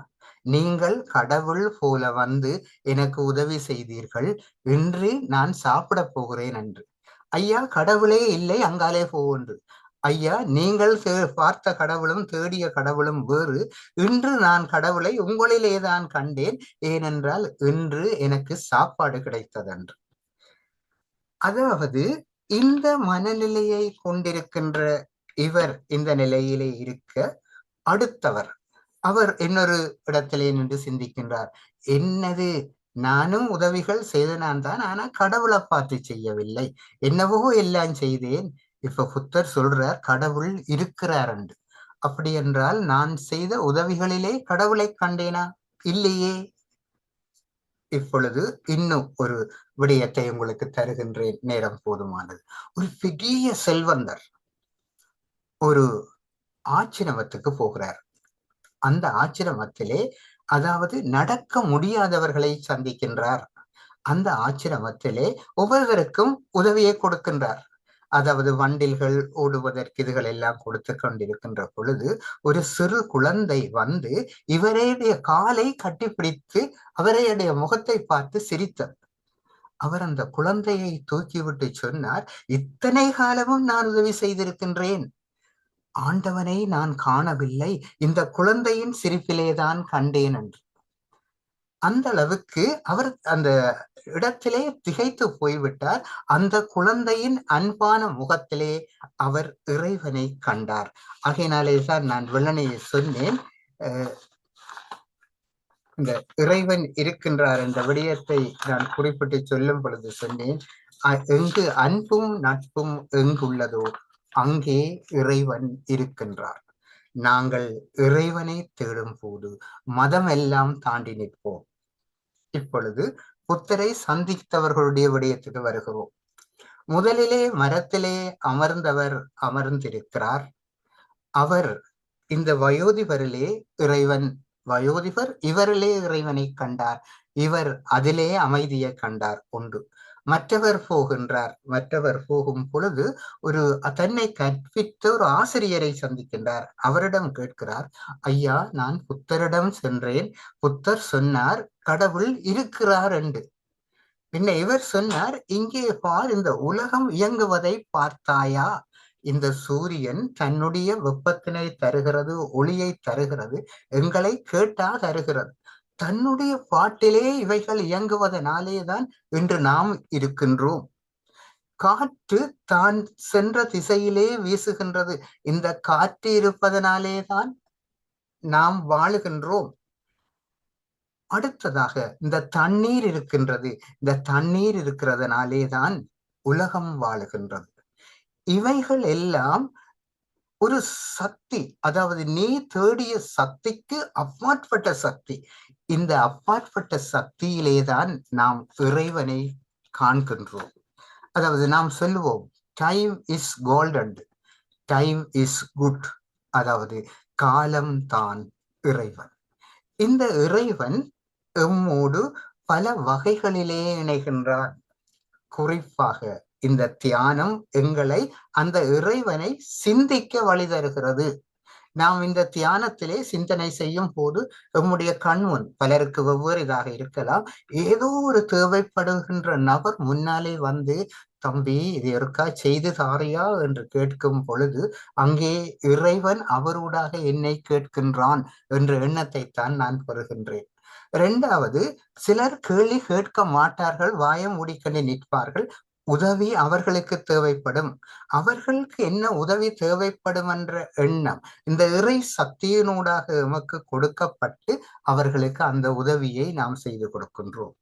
நீங்கள் கடவுள் போல வந்து எனக்கு உதவி செய்தீர்கள், இன்று நான் சாப்பிட போகிறேன் என்று. ஐயா கடவுளே இல்லை, அங்காலே போ என்று. ஐயா நீங்கள் பார்த்த கடவுளும் தேடிய கடவுளும் வேறு, இன்று நான் கடவுளை உங்களிலேதான் கண்டேன், ஏனென்றால் இன்று எனக்கு சாப்பாடு கிடைத்ததென்று. அதாவது இந்த மனநிலையை கொண்டிருக்கின்ற இவர் இந்த நிலையிலே இருக்க, அடுத்தவர் அவர் இன்னொரு இடத்திலே நின்று சிந்திக்கின்றார், என்னது நானும் உதவிகள் செய்தனான் தான், ஆனா கடவுளை பார்த்து செய்யவில்லை, என்னவோ எல்லாம் செய்தேன். இப்ப புத்தர் சொல்றார் கடவுள் இருக்கிறார் என்று. அப்படி என்றால் நான் செய்த உதவிகளிலே கடவுளை கண்டேனா? இல்லையே. இப்பொழுது இன்னும் ஒரு விடயத்தை உங்களுக்கு தருகின்றேன், நேரம் போதுமானது. ஒரு பெரிய செல்வந்தர் ஒரு ஆச்சிரமத்துக்கு போகிறார். அந்த ஆச்சிரமத்திலே அதாவது நடக்க முடியாதவர்களை சந்திக்கின்றார். அந்த ஆச்சிரமத்திலே ஒவ்வொருவருக்கும் உதவியை கொடுக்கின்றார். அதாவது வண்டில்கள் ஓடுவதற்கு இதுகள் எல்லாம் கொடுத்து கொண்டிருக்கின்ற பொழுது ஒரு சிறு குழந்தை வந்து இவருடைய காலை கட்டிப்பிடித்து அவருடைய முகத்தை பார்த்து சிரித்தார். அவர் அந்த குழந்தையை தூக்கிவிட்டு சொன்னார், இத்தனை காலமும் நான் உதவி செய்திருக்கின்றேன், ஆண்டவனை நான் காணவில்லை, இந்த குழந்தையின் சிரிப்பிலேதான் கண்டேன் என்று. அந்த அளவுக்கு அவர் அந்த இடத்திலே திகைத்து போய்விட்டார். அந்த குழந்தையின் அன்பான முகத்திலே அவர் இறைவனை கண்டார். ஆகையினாலேதான் நான் வெள்ளனையை சொன்னேன், இந்த இறைவன் இருக்கின்றார் என்ற விடயத்தை நான் குறிப்பிட்டு சொல்லும் பொழுது சொன்னேன், எங்கு அன்பும் நட்பும் எங்குள்ளதோ அங்கே இறைவன் இருக்கின்றார். நாங்கள் இறைவனை தேடும் போது மதம் எல்லாம் தாண்டி நிற்போம். இப்பொழுது புத்தரை சந்தித்தவர்களுடைய விடயத்துக்கு வருகிறோம். முதலிலே மரத்திலே அமர்ந்தவர் அமர்ந்திருக்கிறார். அவர் இந்த வயோதிபரிலே வயோதிபர் இவரிலே இறைவனை கண்டார். இவர் அதிலே அமைதியை கண்டார். ஒன்று. மற்றவர் போகின்றார். மற்றவர் போகும் பொழுது ஒரு தன்னை கற்பித்த ஒரு ஆசிரியரை சந்திக்கின்றார். அவரிடம் கேட்கிறார், ஐயா நான் புத்தரிடம் சென்றேன், புத்தர் சொன்னார் கடவுள் இருக்கிறார் என்று. பின்ன இவர் சொன்னார், இங்கே பார், இந்த உலகம் இயங்குவதை பார்த்தாயா? இந்த சூரியன் தன்னுடைய வெப்பத்தினை தருகிறது, ஒளியை தருகிறது, எங்களை கேட்டா தருகிறது. தன்னுடைய பாட்டிலே இவைகள் இயங்குவதனாலேதான் இன்று நாம் இருக்கின்றோம். காற்று தான் சென்ற திசையிலே வீசுகின்றது. இந்த காற்று இருப்பதனாலேதான் நாம் வாழுகின்றோம். அடுத்ததாக இந்த தண்ணீர் இருக்கின்றது. இந்த தண்ணீர் இருக்கிறதுனாலேதான் உலகம் வாழுகின்றது. இவைகள் எல்லாம் ஒரு சக்தி, அதாவது நீ தேடிய சக்திக்கு அப்பாற்பட்ட சக்தி. இந்த அப்பாற்பட்ட சக்தியிலேதான் நாம் இறைவனை காண்கின்றோம். அதாவது நாம் சொல்லுவோம், time is golden, time is good. அதாவது காலம் தான் இறைவன். இந்த இறைவன் எம்மோடு பல வகைகளிலே இணைகின்றான். குறிப்பாக இந்த தியானம் எங்களை அந்த இறைவனை சிந்திக்க வழி தருகிறது. நாம் இந்த தியானத்திலே சிந்தனை செய்யும் போது நம்முடைய கண்முன் பலருக்கு வெவ்வேறு இதாக இருக்கலாம். ஏதோ ஒரு தேவைப்படுகின்ற நபர் முன்னாலே வந்து, தம்பி இது இருக்கா செய்து தாரியா என்று கேட்கும் பொழுது அங்கே இறைவன் அவரூடாக என்னை கேட்கின்றான் என்ற எண்ணத்தை தான் நான் பெறுகின்றேன். இரண்டாவது, சிலர் கேள்வி கேட்க மாட்டார்கள், வாயம் மூடிக்கொண்டு நிற்பார்கள். உதவி அவர்களுக்கு தேவைப்படும். அவர்களுக்கு என்ன உதவி தேவைப்படும் என்ற எண்ணம் இந்த இறை சக்தியினூடாக எமக்கு கொடுக்கப்பட்டு அவர்களுக்கு அந்த உதவியை நாம் செய்து கொடுக்கின்றோம்.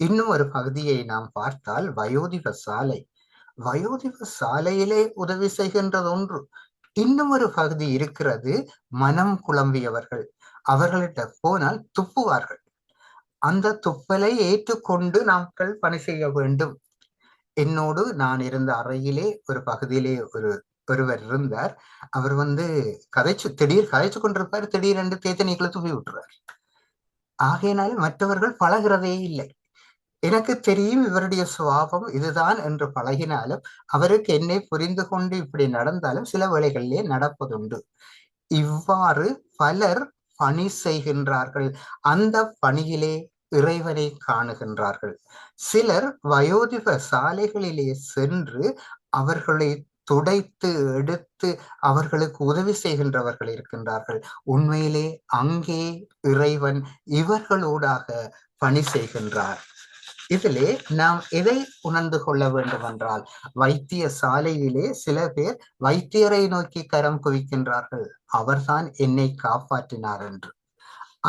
இன்னும் ஒரு பகுதியை நாம் பார்த்தால் வயோதிப சாலை. வயோதிப சாலையிலே உதவி செய்கின்றது ஒன்று. இன்னும் ஒரு பகுதி இருக்கிறது, மனம் குழம்பியவர்கள். அவர்களிட்ட போனால் துப்புவார்கள். அந்த துப்பலை ஏற்றுக்கொண்டு நாங்கள் பணி செய்ய வேண்டும். என்னோடு நான் இருந்த அறையிலே ஒரு பகுதியிலே ஒருவர் இருந்தார். அவர் திடீர் கதைச்சு கொண்டிருப்பார், திடீரென்று தேத்தனைக்குள்ள துப்பி விட்டுறார். ஆகையினால மற்றவர்கள் பழகிறதே இல்லை. எனக்கு தெரியும் இவருடைய சுபாவம் இதுதான் என்று பழகினாலும் அவருக்கு என்னை புரிந்து கொண்டு இப்படி நடந்தாலும் சில வேளைகளிலே நடப்பதுண்டு. இவ்வாறு பலர் பணி செய்கின்றார்கள். அந்த பணியிலே இறைவனை காணுகின்றார்கள். சிலர் வயோதிப சாலைகளிலே சென்று அவர்களை துடைத்து எடுத்து அவர்களுக்கு உதவி செய்கின்றவர்கள் இருக்கின்றார்கள். உண்மையிலே அங்கே இறைவன் இவர்களூடாக பணி செய்கின்றார். இதிலே நாம் எதை உணர்ந்து கொள்ள வேண்டும் என்றால், வைத்திய சாலையிலே சில பேர் வைத்தியரை நோக்கி கரம் குவிக்கின்றார்கள், அவர்தான் என்னை காப்பாற்றினார் என்று.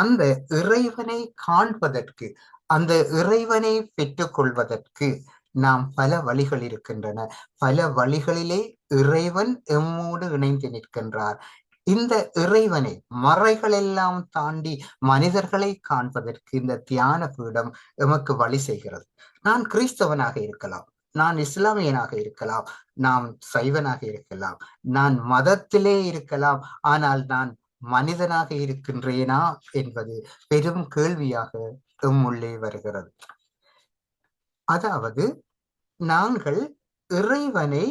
அந்த இறைவனை காண்பதற்கு, அந்த இறைவனை பெற்றுக்கொள்வதற்கு நாம் பல வழிகள் இருக்கின்றன. பல வழிகளிலே இறைவன் எம்மோடு இணைந்து நிற்கின்றார். இந்த இறைவனை மறைகளெல்லாம் தாண்டி மனிதர்களை காண்பதற்கு இந்த தியான பீடம் எமக்கு வழி செய்கிறது. நான் கிறிஸ்தவனாக இருக்கலாம், நான் இஸ்லாமியனாக இருக்கலாம், நான் சைவனாக இருக்கலாம், நான் மதத்திலே இருக்கலாம். ஆனால் நான் மனிதனாக இருக்கின்றேனா என்பது பெரும் கேள்வியாக எம்முள்ளே வருகிறது. அதாவது நாங்கள் இறைவனை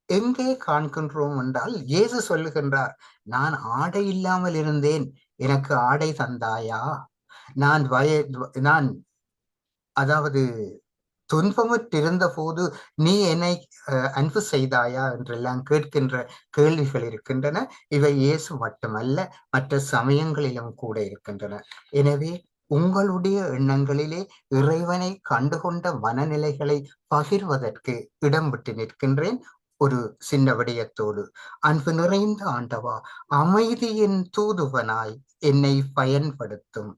எங்கே காண்கின்றோம் என்றால், இயேசு சொல்லுகின்றார், நான் ஆடை இல்லாமல் இருந்தேன், எனக்கு ஆடை தந்தாயா? நான் அதாவது துன்பமுற்றிருந்த போது நீ என்னை அன்பு செய்தாயா என்றெல்லாம் கேட்கின்ற கேள்விகள் இருக்கின்றன. இவை இயேசு மட்டுமல்ல, மற்ற சமயங்களிலும் கூட இருக்கின்றன. எனவே உங்களுடைய எண்ணங்களிலே இறைவனை கண்டுகொண்ட மனநிலைகளை பகிர்வதற்கு இடம் விட்டு நிற்கின்றேன். ஒரு சின்ன விடயத்தோடு, அன்பு நிறைந்த ஆண்டவா, அமைதியின் தூதுவனாய் என்னை பயன்படுத்தும்.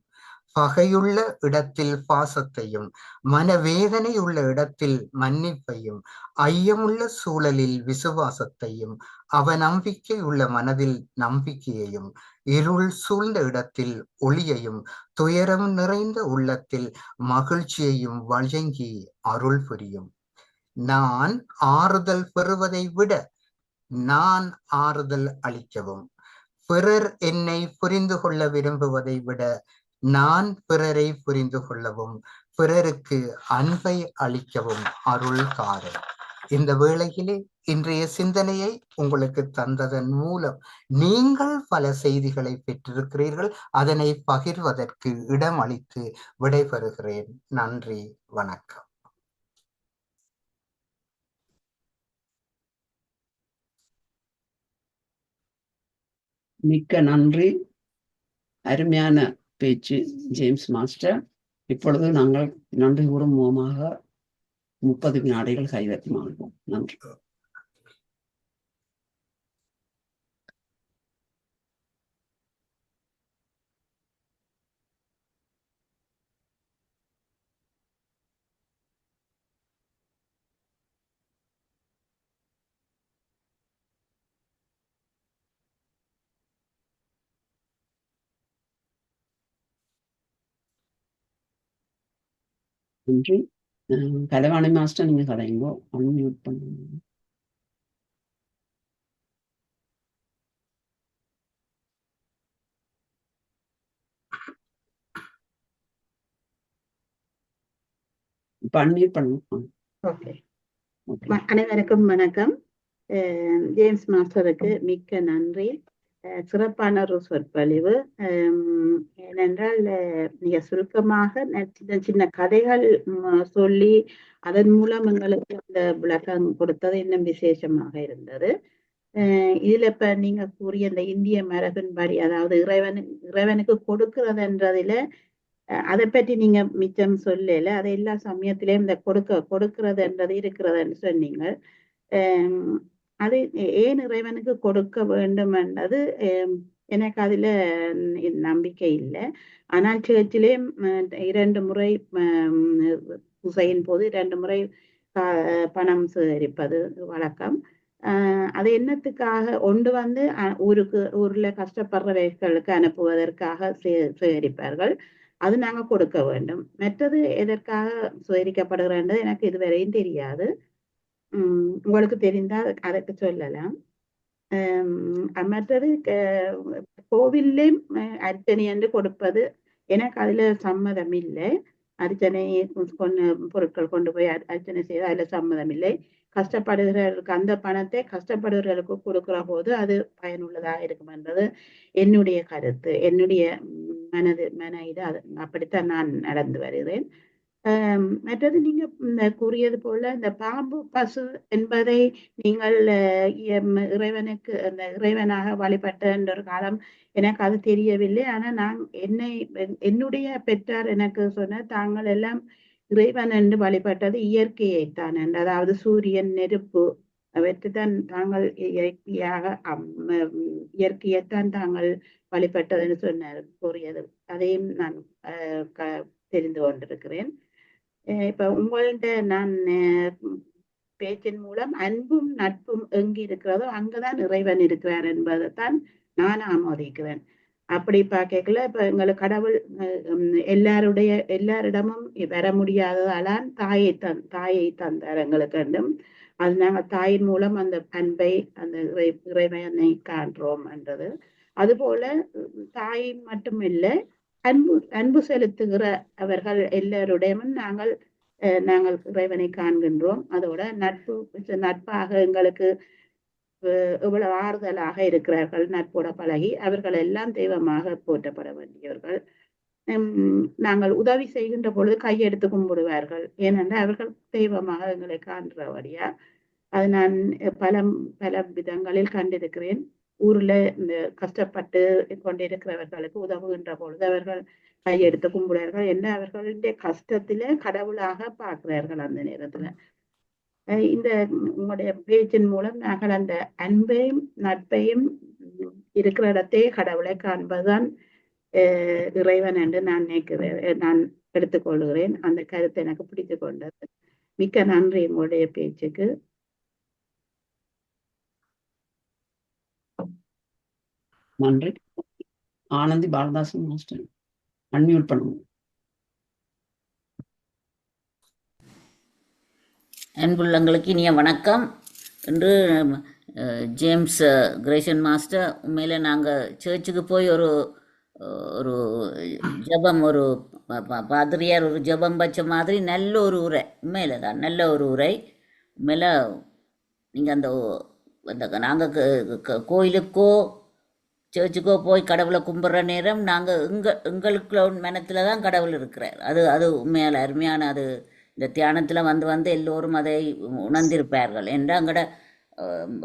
பகையுள்ள இடத்தில் பாசத்தையும், மனவேதனை உள்ள இடத்தில் மன்னிப்பையும், ஐயமுள்ள சூழலில் விசுவாசத்தையும், அவநம்பிக்கை உள்ள மனதில் நம்பிக்கையையும், இருள் சூழ்ந்த இடத்தில் ஒளியையும், துயரம் நிறைந்த உள்ளத்தில் மகிழ்ச்சியையும் வழங்கி அருள் புரியும். நான் ஆறுதல் பெறுவதை விட நான் ஆறுதல் அளிக்கவும், பிறர் என்னை புரிந்து கொள்ள விரும்புவதை விட நான் பிறரை புரிந்து கொள்ளவும், பிறருக்கு அன்பை அளிக்கவும் அருள் தாரும். இந்த வேளையிலே இன்றைய சிந்தனையை உங்களுக்கு தந்ததன் மூலம் நீங்கள் பல செய்திகளை பெற்றிருக்கிறீர்கள். அதனை பகிர்வதற்கு இடம் அளித்து விடைபெறுகிறேன். நன்றி, வணக்கம்.
மிக்க நன்றி. அருமையான பேச்சு ஜேம்ஸ் மாஸ்டர். இப்பொழுது நாங்கள் நன்றி கூறும் மூலமாக 30 வினாடிகள் கைதட்டி மாறுவோம். நன்றி. நன்றி. கலைவாணி மாஸ்டர் நீங்க கதைங்கோ, அன்மியூட் பண்ணுங்க. இப்ப அன்மியூட் பண்ணுங்க.
ஓகே.
ஓகே.
அனைவருக்கும் வணக்கம். ஜேம்ஸ் மாஸ்டருக்கு மிக்க நன்றி. சிறப்பான ஒரு சொற்பொழிவு. ஏனென்றால் மிக சுருக்கமாக சின்ன சின்ன கதைகள் சொல்லி அதன் மூலம் எங்களுக்கு அந்த விளக்கம் கொடுத்தது இன்னும் விசேஷமாக இருந்தது. இதுல இப்ப நீங்க கூறிய இந்த இந்திய மரபின்படி, அதாவது இறைவனுக்கு கொடுக்கிறதுன்றதுல அதை பற்றி நீங்க மிச்சம் சொல்லல. அது எல்லா சமயத்திலயும் இந்த கொடுக்கிறதுன்றது இருக்கிறதுன்னு சொன்னீங்க. அது ஏன் இறைவனுக்கு கொடுக்க வேண்டும் என்றது எனக்கு அதுல நம்பிக்கை இல்லை. ஆனால் சேர்ச்சிலே 2 முறை பூசையின் போது 2 முறை பணம் சேகரிப்பது வழக்கம். அது என்னத்துக்காக ஒன்று ஊர்ல கஷ்டப்படுறவர்களுக்கு அனுப்புவதற்காக சேகரிப்பார்கள். அது நாங்க கொடுக்க வேண்டும். மற்றது எதற்காக சேகரிக்கப்படுகிறது எனக்கு இதுவரையும் தெரியாது. உங்களுக்கு தெரிந்தால் அதற்கு சொல்லலாம். மற்றது கோவில்லையும் அர்ச்சனை என்று கொடுப்பது எனக்கு அதுல சம்மதம் இல்லை. அர்ச்சனை பொருட்கள் கொண்டு போய் அர்ச்சனை செய்து அதுல சம்மதம் இல்லை. கஷ்டப்படுகிறவர்களுக்கு அந்த பணத்தை கஷ்டப்படுகிறவர்களுக்கு கொடுக்கிற போது அது பயனுள்ளதாக இருக்கும் என்பது என்னுடைய கருத்து, என்னுடைய மன இது. அது அப்படித்தான் நான் நடந்து வருகிறேன். மற்றது நீங்க கூறியது போல இந்த பாம்பு பசு என்பதை நீங்கள் இறைவனுக்கு அந்த இறைவனாக வழிபட்ட என்ற ஒரு காலம் எனக்கு அது தெரியவில்லை. ஆனா நான் என்னுடைய பெற்றார் எனக்கு சொன்ன தாங்கள் எல்லாம் இறைவன் என்று வழிபட்டது இயற்கையைத்தான் என்று, அதாவது சூரியன், நெருப்பு அவற்றைத்தான் தாங்கள் இயற்கையைத்தான் தாங்கள் வழிபட்டதுன்னு சொன்னார் கூறியது. அதையும் நான் தெரிந்து கொண்டிருக்கிறேன். இப்ப உங்கள்கிட்ட நான் பேச்சின் மூலம் அன்பும் நட்பும் எங்கு இருக்கிறதோ அங்குதான் இறைவன் இருக்கிறார் என்பதைத்தான் நான் ஆமோதிக்கிறேன். அப்படி பார்க்கல இப்ப எங்களுக்கு கடவுள் எல்லாரிடமும் வர முடியாததாலான் தாயை தந்தார் எங்களுக்கு என்றும், அது நாங்கள் தாயின் மூலம் அந்த அன்பை அந்த இறைவனை காண்றோம் என்றது. அதுபோல தாய் மட்டுமில்லை, அன்பு செலுத்துகிற அவர்கள் எல்லாருடையும் நாங்கள் இறைவனை காண்கின்றோம். அதோட நட்பாக எங்களுக்கு எவ்வளவு ஆறுதலாக இருக்கிறார்கள். நட்போட பழகி அவர்கள் எல்லாம் தெய்வமாக போற்றப்பட வேண்டியவர்கள். நாங்கள் உதவி செய்கின்ற பொழுது கையெடுத்து கும்பிடுவார்கள். ஏனென்றால் அவர்கள் தெய்வமாக எங்களை காண்றபடியா. அது நான் பல விதங்களில் கண்டிருக்கிறேன். ஊர்ல இந்த கஷ்டப்பட்டு கொண்டிருக்கிறவர்களுக்கு உதவுகின்ற பொழுது அவர்கள் கையெடுத்து கும்பிடுவார்கள். என்ன அவர்களுடைய கஷ்டத்தில கடவுளாக பார்க்கிறார்கள் அந்த நேரத்துல. இந்த உங்களுடைய பேச்சின் மூலம் நாங்கள் அந்த அன்பையும் நட்பையும் இருக்கிற இடத்தே கடவுளை காண்பதுதான் இறைவன் என்று நான் நான் எடுத்துக்கொள்கிறேன். அந்த கருத்தை எனக்கு பிடித்து கொண்டது. மிக்க நன்றி உங்களுடைய பேச்சுக்கு.
நன்றி. ஆனந்தி பாலதாசன் மாஸ்டர் அன்மியூட் பண்ணுங்க.
அன்புள்ளங்களுக்கு இனிய வணக்கம். இன்று ஜேம்ஸ் கிரேஷன் மாஸ்டர், உண்மையில நாங்கள் சர்ச்சுக்கு போய் ஒரு ஜபம், ஒரு பாதிரியார் ஒரு ஜபம் வச்ச மாதிரி நல்ல ஒரு உரை, உண்மையில தான் நல்ல ஒரு உரை. உண்மையில நீங்கள் அந்த நாங்கள் கோயிலுக்கோ சர்ச்சுக்கோ போய் கடவுளை கும்பிட்ற நேரம் நாங்கள் எங்களுக்கு மனத்தில் தான் கடவுள் இருக்கிறார். அது உண்மையால் அருமையான, அது இந்த தியானத்தில் வந்து எல்லோரும் அதை உணர்ந்திருப்பார்கள் என்று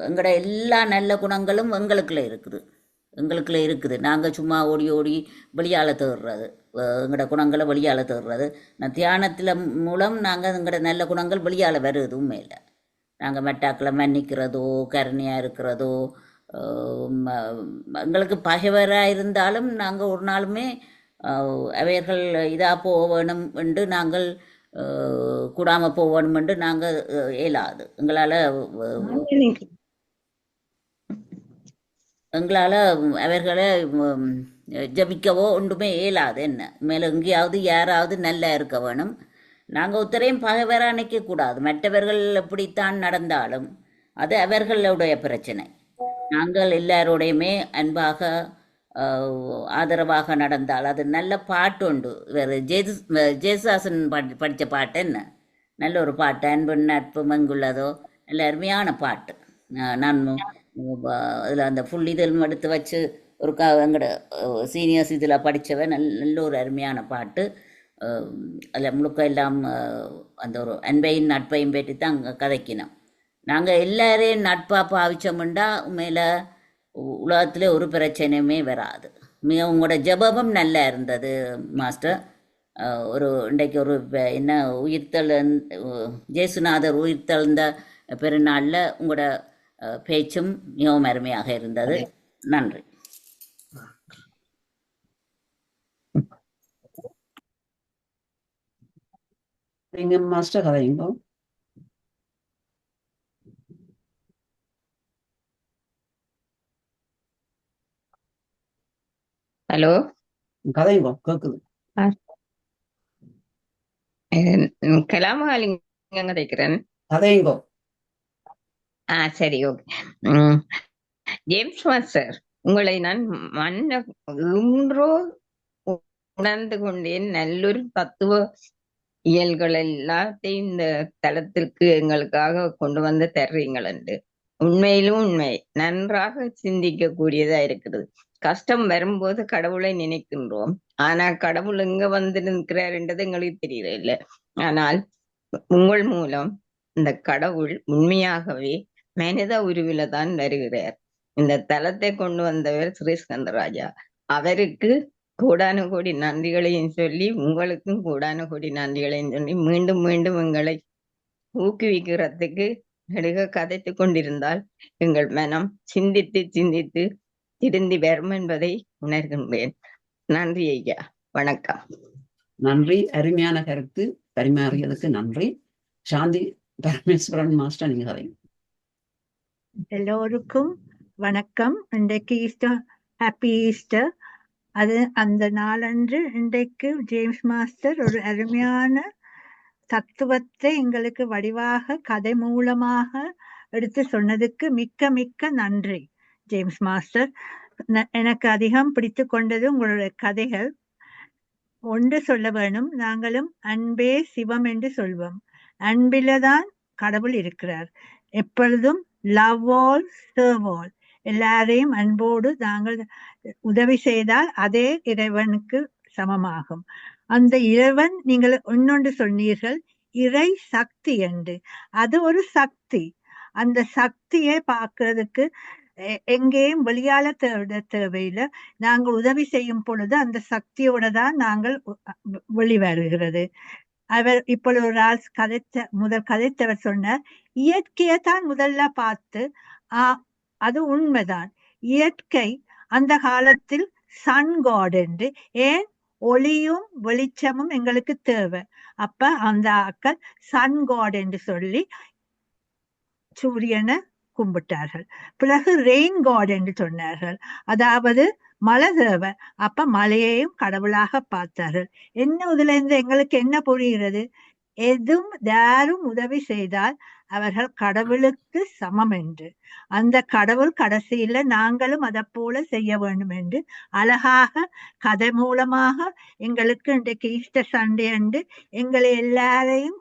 எங்கட எல்லா நல்ல குணங்களும் எங்களுக்குள்ள இருக்குது. நாங்கள் சும்மா ஓடி ஓடி வெளியால் தேடுறது, எங்களோட குணங்களை வெளியால் தேடுறது. நான் தியானத்தில் மூலம் நாங்கள் எங்களோட நல்ல குணங்கள் வெளியால் வருது. உண்மையில் நாங்கள் மெட்டாக்களை மன்னிக்கிறதோ, கருணையாக இருக்கிறதோ, எங்களுக்கு பகைவராக இருந்தாலும் நாங்கள் ஒரு நாளுமே அவைகள் இதாக போக வேணும் என்று நாங்கள் கூடாமல் போக வேணும் என்று நாங்கள் இயலாது. எங்களால் அவர்களை ஜபிக்கவோ ஒன்றுமே இயலாது. என்ன மேலே எங்கேயாவது யாராவது நல்லா இருக்க வேணும். நாங்கள் ஒருத்தரையும் பகைவராக நிற்கக்கூடாது. மற்றவர்கள் எப்படித்தான் நடந்தாலும் அது அவர்களுடைய பிரச்சனை. நாங்கள் எல்லாரோடையுமே அன்பாக ஆதரவாக நடந்தால் அது நல்ல பாட்டு உண்டு. வேறு ஜேசுதாசன் படித்த பாட்டு என்ன நல்ல ஒரு பாட்டு, அன்பு நட்பு மங்குள்ளதோ, நல்ல அருமையான பாட்டு. நான் அதில் அந்த ஃபுல் இதில் எடுத்து வச்சு ஒரு எங்களோட சீனியர்ஸ் இதில் படித்தவன் நல்ல ஒரு அருமையான பாட்டு. அதில் முழுக்க எல்லாம் அந்த ஒரு அன்பையும் நட்பையும் பற்றி தான் அங்கே கதைக்கினோம். நாங்கள் எல்லாரையும் நட்பாக பாவிச்சோம்னா மேலே உலகத்தில் ஒரு பிரச்சனையுமே வராது. உங்களோட ஜபமும் நல்லா இருந்தது மாஸ்டர். ஒரு இன்றைக்கு ஒரு என்ன உயிர்த்தெழு ஜேசுநாதர் உயிர்த்தெழுந்த பெருநாளில் உங்களோட பேச்சும் மிகவும் அருமையாக இருந்தது. நன்றி.
நீங்க மாஸ்டர் கதைங்க.
ஹலோ,
கதைங்க கேக்குது.
கலாமகாலிங்க கதைக்கிறேன்.
கதைங்க.
சரி, ஓகே. ஜேம்ஸ் மாஸ்டர், உங்களை நான் இன்றோ உணர்ந்து கொண்டேன். நல்லொரு தத்துவ இயல்கள் எல்லாத்தையும் இந்த தளத்திற்கு எங்களுக்காக கொண்டு வந்து தர்றீங்கள் என்று உண்மையிலும் உண்மை நன்றாக சிந்திக்க கூடியதா இருக்கிறது. கஷ்டம் வரும்போது கடவுளை நினைக்கின்றோம், ஆனா கடவுள் எங்க வந்து நிற்கிறார் என்றது எங்களுக்கு தெரியல இல்லை. ஆனால் உங்கள் மூலம் இந்த கடவுள் உண்மையாகவே மனித உருவில தான் வருகிறார். இந்த தலத்தை கொண்டு வந்தவர் ஸ்ரீஸ்கந்தராஜா. அவருக்கு கோடானு கோடி நன்றிகளையும் சொல்லி, உங்களுக்கும் கோடானு கோடி நன்றிகளையும் சொல்லி, மீண்டும் மீண்டும் எங்களை ஊக்குவிக்கிறதுக்கு நெடுக கதைத்து கொண்டிருந்தால் எங்கள் மனம் சிந்தித்து சிந்தித்து திருந்தி வரும் என்பதை உணர்கின்றேன். நன்றி ஐயா, வணக்கம்.
நன்றி, அருமையான கருத்து பரிமாறியதுக்கு நன்றி. சாந்தி பரமேஸ்வரன் மாஸ்டர், நீங்க கதைங்க.
எல்லோருக்கும் வணக்கம். இன்றைக்கு ஈஸ்டர், ஹாப்பி ஈஸ்டர். அது அந்த நாளன்று இன்றைக்கு ஜேம்ஸ் மாஸ்டர் ஒரு அருமையான தத்துவத்தை எங்களுக்கு வடிவாக கதை மூலமாக எடுத்து சொன்னதுக்கு மிக்க மிக்க நன்றி ஜேம்ஸ் மாஸ்டர். எனக்கு அதிகம் பிடித்து கொண்டது உங்களுடைய கதைகள். ஒன்று சொல்ல வேணும், நாங்களும் அன்பே சிவம் என்று சொல்வோம். அன்பில்தான் கடவுள் இருக்கிறார். எப்பொழுதும் லவ் ஆல் சர்வ் ஆல், எல்லாரையும் அன்போடு நாங்கள் உதவி செய்தால் அதே இறைவனுக்கு சமமாகும். அந்த இறைவன், நீங்கள் இன்னொன்று சொன்னீர்கள் இறை சக்தி என்று. அது ஒரு சக்தி. அந்த சக்தியை பார்க்கறதுக்கு எங்கேயும் வெளியால தேவையில்லை. நாங்கள் உதவி செய்யும் பொழுது அந்த சக்தியோட தான் நாங்கள் வெளிவருகிறது. அவர் இப்பொழுது ஒரு ஆள் கதைத்தவர் சொன்னார், இயற்கையை தான் முதல்ல பார்த்து, அது உண்மைதான். இயற்கை அந்த காலத்தில் சன் காட் என்று, ஏன் ஒளியும் வெளிச்சமும் எங்களுக்கு தேவை. அப்ப அந்த ஆக்கள் சன் காட் என்று சொல்லி சூரியனை கும்பிட்டார்கள். பிறகு ரெயின் காட் என்று சொன்னார்கள், அதாவது மழை தேவை. அப்ப மழையையும் கடவுளாக பார்த்தார்கள். என்ன இதுல இருந்து எங்களுக்கு என்ன புரிகிறது? யாரும் உதவி செய்தால் அவர்கள் கடவுளுக்கு சமம் என்று. அந்த கடவுள் கடைசியில நாங்களும் அதை போல செய்ய வேண்டும் என்று அழகாக கதை மூலமாக எங்களுக்கு இன்றைக்கு ஈஸ்டர் சண்டே என்று எங்களை எல்லாரையும்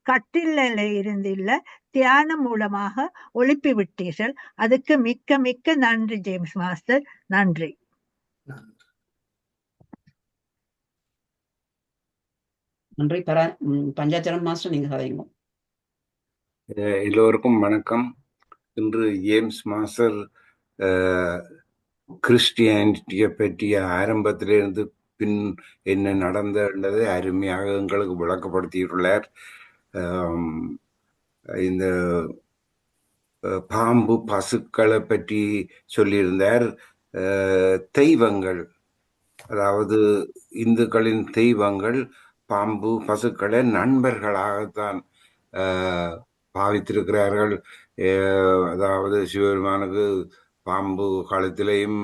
கட்டில இருந்தில்ல தியானம் மூலமாக ஒளிப்பி விட்டீர்கள். அதுக்கு மிக்க மிக்க நன்றி ஜேம்ஸ் மாஸ்டர். நன்றி.
நன்றி. பஞ்சாச்சரம் மாஸ்டர், நீங்க கதைங்க.
எல்லோருக்கும் வணக்கம். இன்று ஜேம்ஸ் மாஸ்டர் கிறிஸ்டியானிட்டியை பற்றிய ஆரம்பத்திலிருந்து பின் என்ன நடந்ததை அருமையாக எங்களுக்கு விளக்கப்படுத்தியுள்ளார். இந்த பாம்பு பசுக்களை பற்றி சொல்லியிருந்தார். தெய்வங்கள், அதாவது இந்துக்களின் தெய்வங்கள் பாம்பு பசுக்களை நண்பர்களாகத்தான் பாவித்திருக்கிறார்கள். அதாவது சிவபெருமானுக்கு பாம்பு கழுத்திலையும்,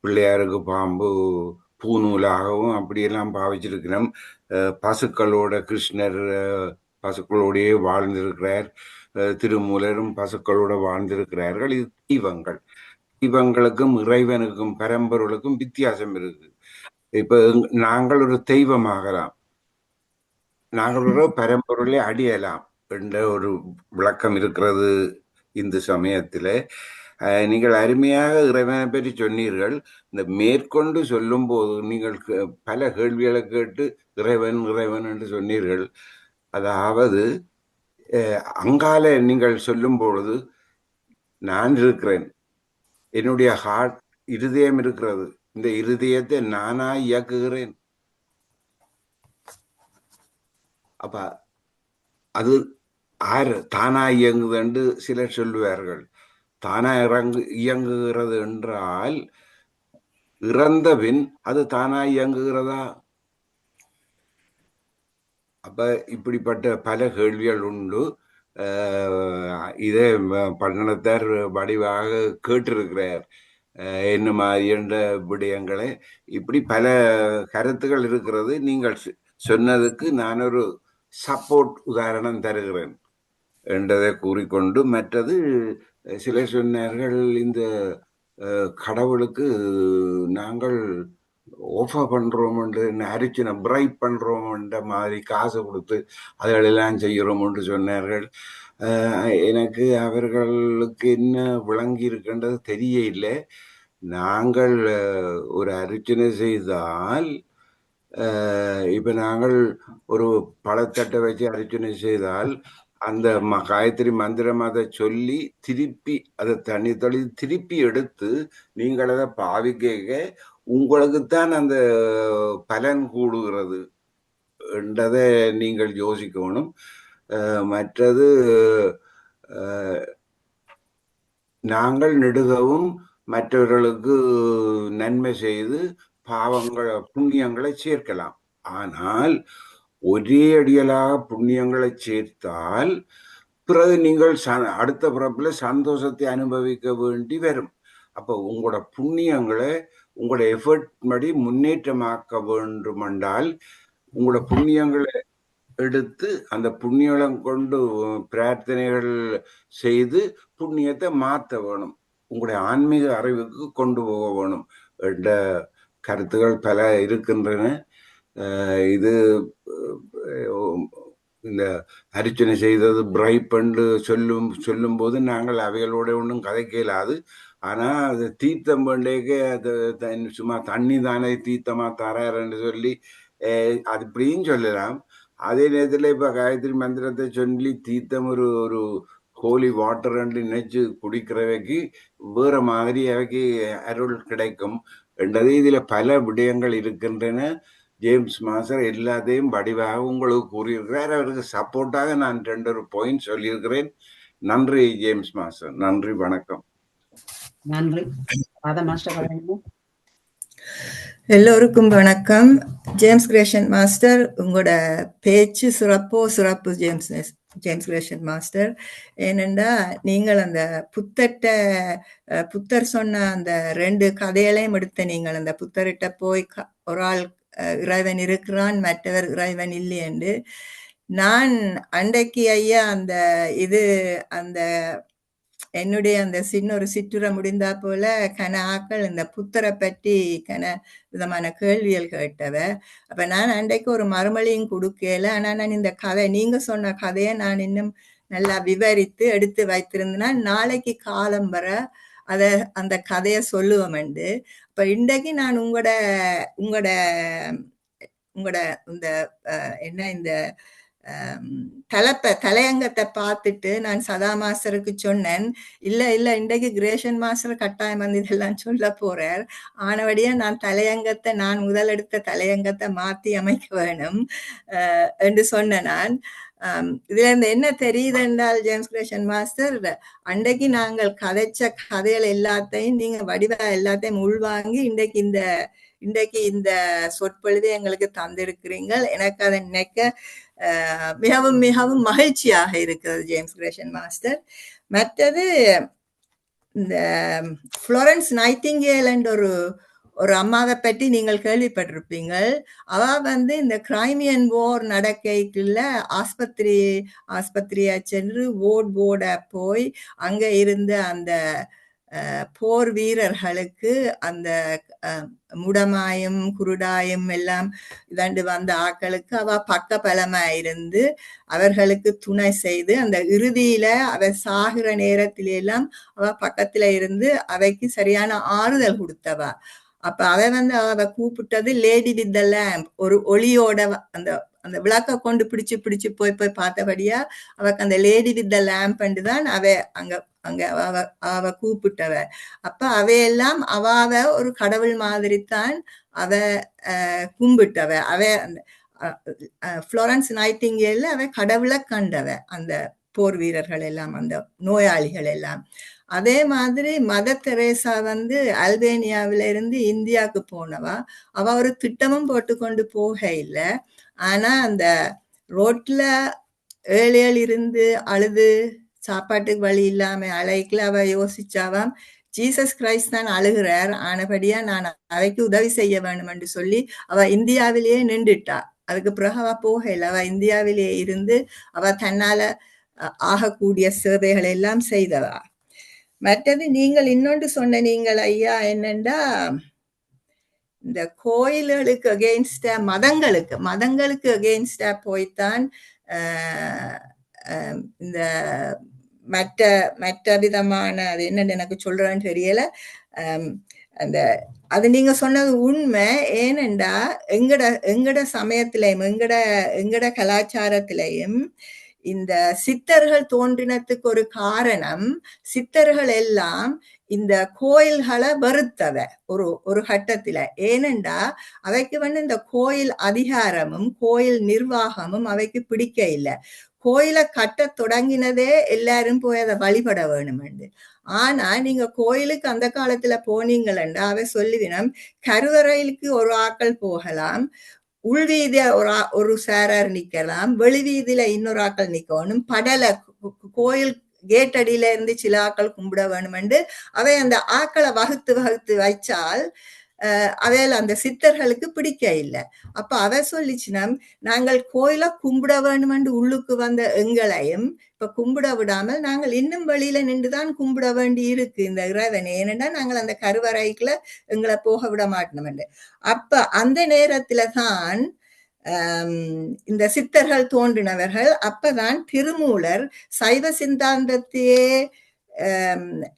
பிள்ளையாருக்கு பாம்பு பூநூலாகவும் அப்படியெல்லாம் பாவிச்சிருக்கிறோம். பசுக்களோட கிருஷ்ணர் பசுக்களோடையே வாழ்ந்திருக்கிறார். திருமூலரும் பசுக்களோட வாழ்ந்திருக்கிறார்கள். இது தெய்வங்கள். தெய்வங்களுக்கும் இறைவனுக்கும் பரம்பொருளுக்கும் வித்தியாசம் இருக்கு. இப்ப நாங்கள் ஒரு தெய்வமாகலாம், நாங்கள் ஒரு பரம்பொருளை அடியலாம் என்ற ஒரு விளக்கம் இருக்கிறது இந்து சமயத்தில. நீங்கள் அருமையாக இறைவனை பற்றி சொன்னீர்கள். இந்த மேற்கொண்டு சொல்லும் போது நீங்கள் பல கேள்விகளை கேட்டு இறைவன் இறைவன் என்று சொன்னீர்கள். அதாவது அங்கால நீங்கள் சொல்லும் பொழுது நான் இருக்கிறேன், என்னுடைய ஹார்ட் இருதயம் இருக்கிறது, இந்த இருதயத்தை நானா இயக்குகிறேன். அப்ப அது ஆறு தானா இயங்குது என்று சிலர் சொல்லுவார்கள். தானா இயங்குகிறது என்றால் இறந்த பின் அது தானா இயங்குகிறதா? அப்ப இப்படிப்பட்ட பல கேள்விகள் உண்டு. இதே பட்டணத்தார் வடிவாக கேட்டிருக்கிறார் என்ன மாதிரி என்ற விடயங்களை. இப்படி பல கருத்துகள் இருக்கிறது. நீங்கள் சொன்னதுக்கு நான் ஒரு சப்போர்ட் உதாரணம் தருகிறேன் என்றதை கூறிக்கொண்டு, மற்றது சிலர் சொன்னார்கள் இந்த கடவுளுக்கு நாங்கள் ஆஃபர் பண்றோம் என்று அரிச்சின பிரைப் பண்றோம் என்ற மாதிரி காசு கொடுத்து அதெல்லாம் செய்கிறோம் என்று சொன்னார்கள். எனக்கு அவர்களுக்கு என்ன விளங்கி இருக்கின்றது தெரிய இல்லை. நாங்கள் ஒரு அர்ச்சனை செய்தால், இப்ப நாங்கள் ஒரு பழத்தட்டை வச்சு அர்ச்சனை செய்தால் அந்த காயத்ரி மந்திரம் அதை சொல்லி திருப்பி அதை தண்ணி தொழி திருப்பி எடுத்து நீங்கள் அதை பாவிக்க உங்களுக்குத்தான் அந்த பலன் கூடுகிறது என்றதை நீங்கள் யோசிக்கணும். மற்றது நாங்கள் நெடுகவும் மற்றவர்களுக்கு நன்மை செய்து பாவங்கள் புண்ணியங்களை சேர்க்கலாம். ஆனால் ஒரே அடியலாக புண்ணியங்களை சேர்த்தால் பிறகு நீங்கள் அடுத்த பிறப்புல சந்தோஷத்தை அனுபவிக்க வேண்டி வரும். அப்போ உங்களோட புண்ணியங்களை உங்களோட எஃபர்ட் படி முன்னேற்றமாக்க வேண்டும் என்றால் உங்களோட புண்ணியங்களை எடுத்து அந்த புண்ணியம் கொண்டு பிரார்த்தனைகள் செய்து புண்ணியத்தை மாற்ற வேணும், உங்களுடைய ஆன்மீக அறிவுக்கு கொண்டு போக வேணும் என்ற கருத்துகள் பல இருக்கின்றன. இது இந்த அர்ச்சனை செய்தது பிரைப் என்று சொல்லும் போது நாங்கள் அவைகளோட ஒன்றும் கதைக்க இயலாது. ஆனா அது தீர்த்தம் வேண்டேக்க அது சும்மா தண்ணி தானே தீர்த்தமா தராருன்னு சொல்லி அது இப்படியும் சொல்லலாம். அதே நேரத்தில் இப்ப காயத்ரி மந்திரத்தை சொல்லி தீர்த்தம் ஒரு ஹோலி வாட்டர் நினைச்சு குடிக்கிறவைக்கு வேற மாதிரி அவைக்கு அருள் கிடைக்கும் என்றது இதுல பல விடயங்கள் இருக்கின்றன. ஜேம்ஸ் மாஸ்டர் எல்லாத்தையும் வடிவாக உங்களுக்கு கூறியிருக்கிறார். அவருக்கு சப்போர்ட்டாக நான் 2 பாயிண்ட் சொல்லியிருக்கிறேன். நன்றி ஜேம்ஸ் மாஸ்டர். நன்றி, வணக்கம்.
நன்றி.
எல்லோருக்கும் வணக்கம். ஜேம்ஸ் கிரேஷன் மாஸ்டர், உங்களோட பேச்சு சிறப்பு ஜேம்ஸ் கிரேஷன் மாஸ்டர். ஏனென்றா நீங்கள் அந்த புத்தர் சொன்ன அந்த 2 கதைகளையும் எடுத்த நீங்கள் அந்த புத்தர்கிட்ட போய் ஒரு ஆள் இறைவன் இருக்கிறான், மற்றவர் இறைவன் இல்லை என்று நான் அன்றைக்கு ஐயா அந்த என்னுடைய அந்த ஒரு சிற்றுரை முடிந்தா போல ஆக்கள் இந்த புத்தரை பற்றி விதமான கேள்விகள் கேட்டவ. அப்ப நான் அன்றைக்கு ஒரு மறுமொழியும் கொடுக்கல. ஆனா நான் இந்த கதை நீங்க சொன்ன கதையை நான் இன்னும் நல்லா விவரித்து எடுத்து வைத்திருந்தேன்னா நாளைக்கு காலம் வர அந்த கதையை சொல்லுவோம். அப்ப இன்றைக்கு நான் உங்களோட இந்த என்ன இந்த தலையங்கத்தை பார்த்துட்டு நான் சதா மாஸ்டருக்கு சொன்னேன், இல்ல இன்றைக்கு கிரேஷன் மாஸ்டர் கட்டாயம் வந்து இதெல்லாம் சொல்ல போறார், ஆனபடியா நான் தலையங்கத்தை நான் முதல் எடுத்த தலையங்கத்தை மாத்தி அமைக்க வேணும் என்று சொன்னேன். நான் இதுல இருந்து என்ன தெரியுது என்றால் ஜேம்ஸ் கிரேஷன் மாஸ்டர், அன்றைக்கு நாங்கள் கதைச்ச கதைகள் எல்லாத்தையும் நீங்க வடிவா எல்லாத்தையும் உள்வாங்கி இன்றைக்கு இந்த சொற்பொழுதை எங்களுக்கு தந்திருக்கிறீர்கள். எனக்கு அதை நினைக்க மிகவும் மிகவும் மகிழ்ச்சியாக இருக்கிறது ஜேம்ஸ் கிரேஷன் மாஸ்டர். மற்றது இந்த புளோரன்ஸ் நைட்டிங்கேல் என்ற ஒரு அம்மாவை பற்றி நீங்கள் கேள்விப்பட்டிருப்பீங்கள். அவ வந்து இந்த கிரைமியன் வார் நடக்கைக்குள்ள ஆஸ்பத்திரியா சென்று போர்டா போய் அங்க இருந்த அந்த போர் வீரர்களுக்கு அந்த முடமாயும் குருடாயும் எல்லாம் இதாண்டு வந்த ஆக்களுக்கு அவ பக்க பலமா இருந்து அவர்களுக்கு துணை செய்து அந்த இறுதியில அவ சாகிற நேரத்தில எல்லாம் அவ பக்கத்துல இருந்து அவைக்கு சரியான ஆறுதல் கொடுத்தவா. அப்ப அவ வந்து அவ கூப்பிட்டது லேடி வித் த லேம்ப், ஒரு ஒளியோட அந்த அந்த விளக்க கொண்டு பிடிச்சு பிடிச்சு போய் பார்த்தபடியா அவக்கு அந்த லேடி வித் த லேம்ப் தான் அவ அங்க அங்க அவ கூப்பிட்டவ. அப்ப அவையெல்லாம் அவாவ ஒரு கடவுள் மாதிரி தான் அவ கும்பிட்டவ. அவ புளோரன்ஸ் நைட்டிங்கேல் அவ கடவுளை கண்டவ அந்த போர் வீரர்கள் எல்லாம், அந்த நோயாளிகள் எல்லாம். அதே மாதிரி மதர் தெரேசா வந்து அல்பேனியாவில இருந்து இந்தியாவுக்கு போனவா. அவ ஒரு திட்டமும் போட்டு கொண்டு போக இல்லை. ஆனா அந்த ரோட்ல ஏழு இருந்து அழுது சாப்பாட்டுக்கு வழி இல்லாம அழைக்கல அவ யோசிச்சாவாம், ஜீசஸ் கிரைஸ்ட் தான் அழுகிறார், ஆனபடியா நான் அவைக்கு உதவி செய்ய வேணும் என்று சொல்லி அவ இந்தியாவிலேயே நின்றுட்டா. அதுக்கு பிறகு அவ போகல. அவ இந்தியாவிலேயே இருந்து அவ தன்னால ஆகக்கூடிய சேவைகள் எல்லாம் செய்தவா. மற்றது நீங்கள் இன்னொன்று சொன்ன நீங்கள் ஐயா என்னண்டா, இந்த கோயில்களுக்கு அகெயின்ஸ்டா மதங்களுக்கு அகெயின்ஸ்டா போய்த்தான் இந்த மற்ற விதமான, அது என்னன்னு எனக்கு சொல்றேன்னு தெரியல. அந்த அது நீங்க சொன்னது உண்மை. ஏனெண்டா எங்கட சமயத்திலையும் எங்கட கலாச்சாரத்திலையும் இந்த சித்தர்கள் தோன்றினத்துக்கு ஒரு காரணம், சித்தர்கள் எல்லாம் இந்த கோயில்களை வெறுத்தவ ஒரு கட்டத்துல. ஏனெண்டா அவைக்கு வந்து இந்த கோயில் அதிகாரமும் கோயில் நிர்வாகமும் அவைக்கு பிடிக்க இல்லை. கோயிலை கட்ட தொடங்கினதே எல்லாரும் போய் அதை வழிபட வேணுமெண்டு. ஆனா நீங்க கோயிலுக்கு அந்த காலத்துல போனீங்களா அவை சொல்லுவினம், கருவறைக்கு ஒரு ஆக்கள் போகலாம், உள்வீதிய ஒரு சாரார் நிக்கலாம், வெளிவீதியில இன்னொரு ஆக்கள் நிக்கணும், படலை கோயில் கேட் அடியில இருந்து சில ஆக்கள் கும்பிட வேணுமெண்டு அவை அந்த ஆக்களை வகுத்து வச்சால் அவையில அந்த சித்தர்களுக்கு பிடிக்க இல்லை. அப்ப அவ சொல்லிச்சுனா, நாங்கள் கோயிலை கும்பிட வேணுமென்று உள்ளுக்கு வந்த எங்களையும் இப்ப கும்பிட விடாமல் நாங்கள் இன்னும் வெளியில நின்றுதான் கும்பிட வேண்டி இருக்கு இந்த இறைவன். ஏனென்றா நாங்கள் அந்த கருவறைக்குள்ள எங்களை போக விட மாட்டோம். அப்ப அந்த நேரத்துல தான் இந்த சித்தர்கள் தோன்றினவர்கள். அப்பதான் திருமூலர் சைவ சித்தாந்தத்தையே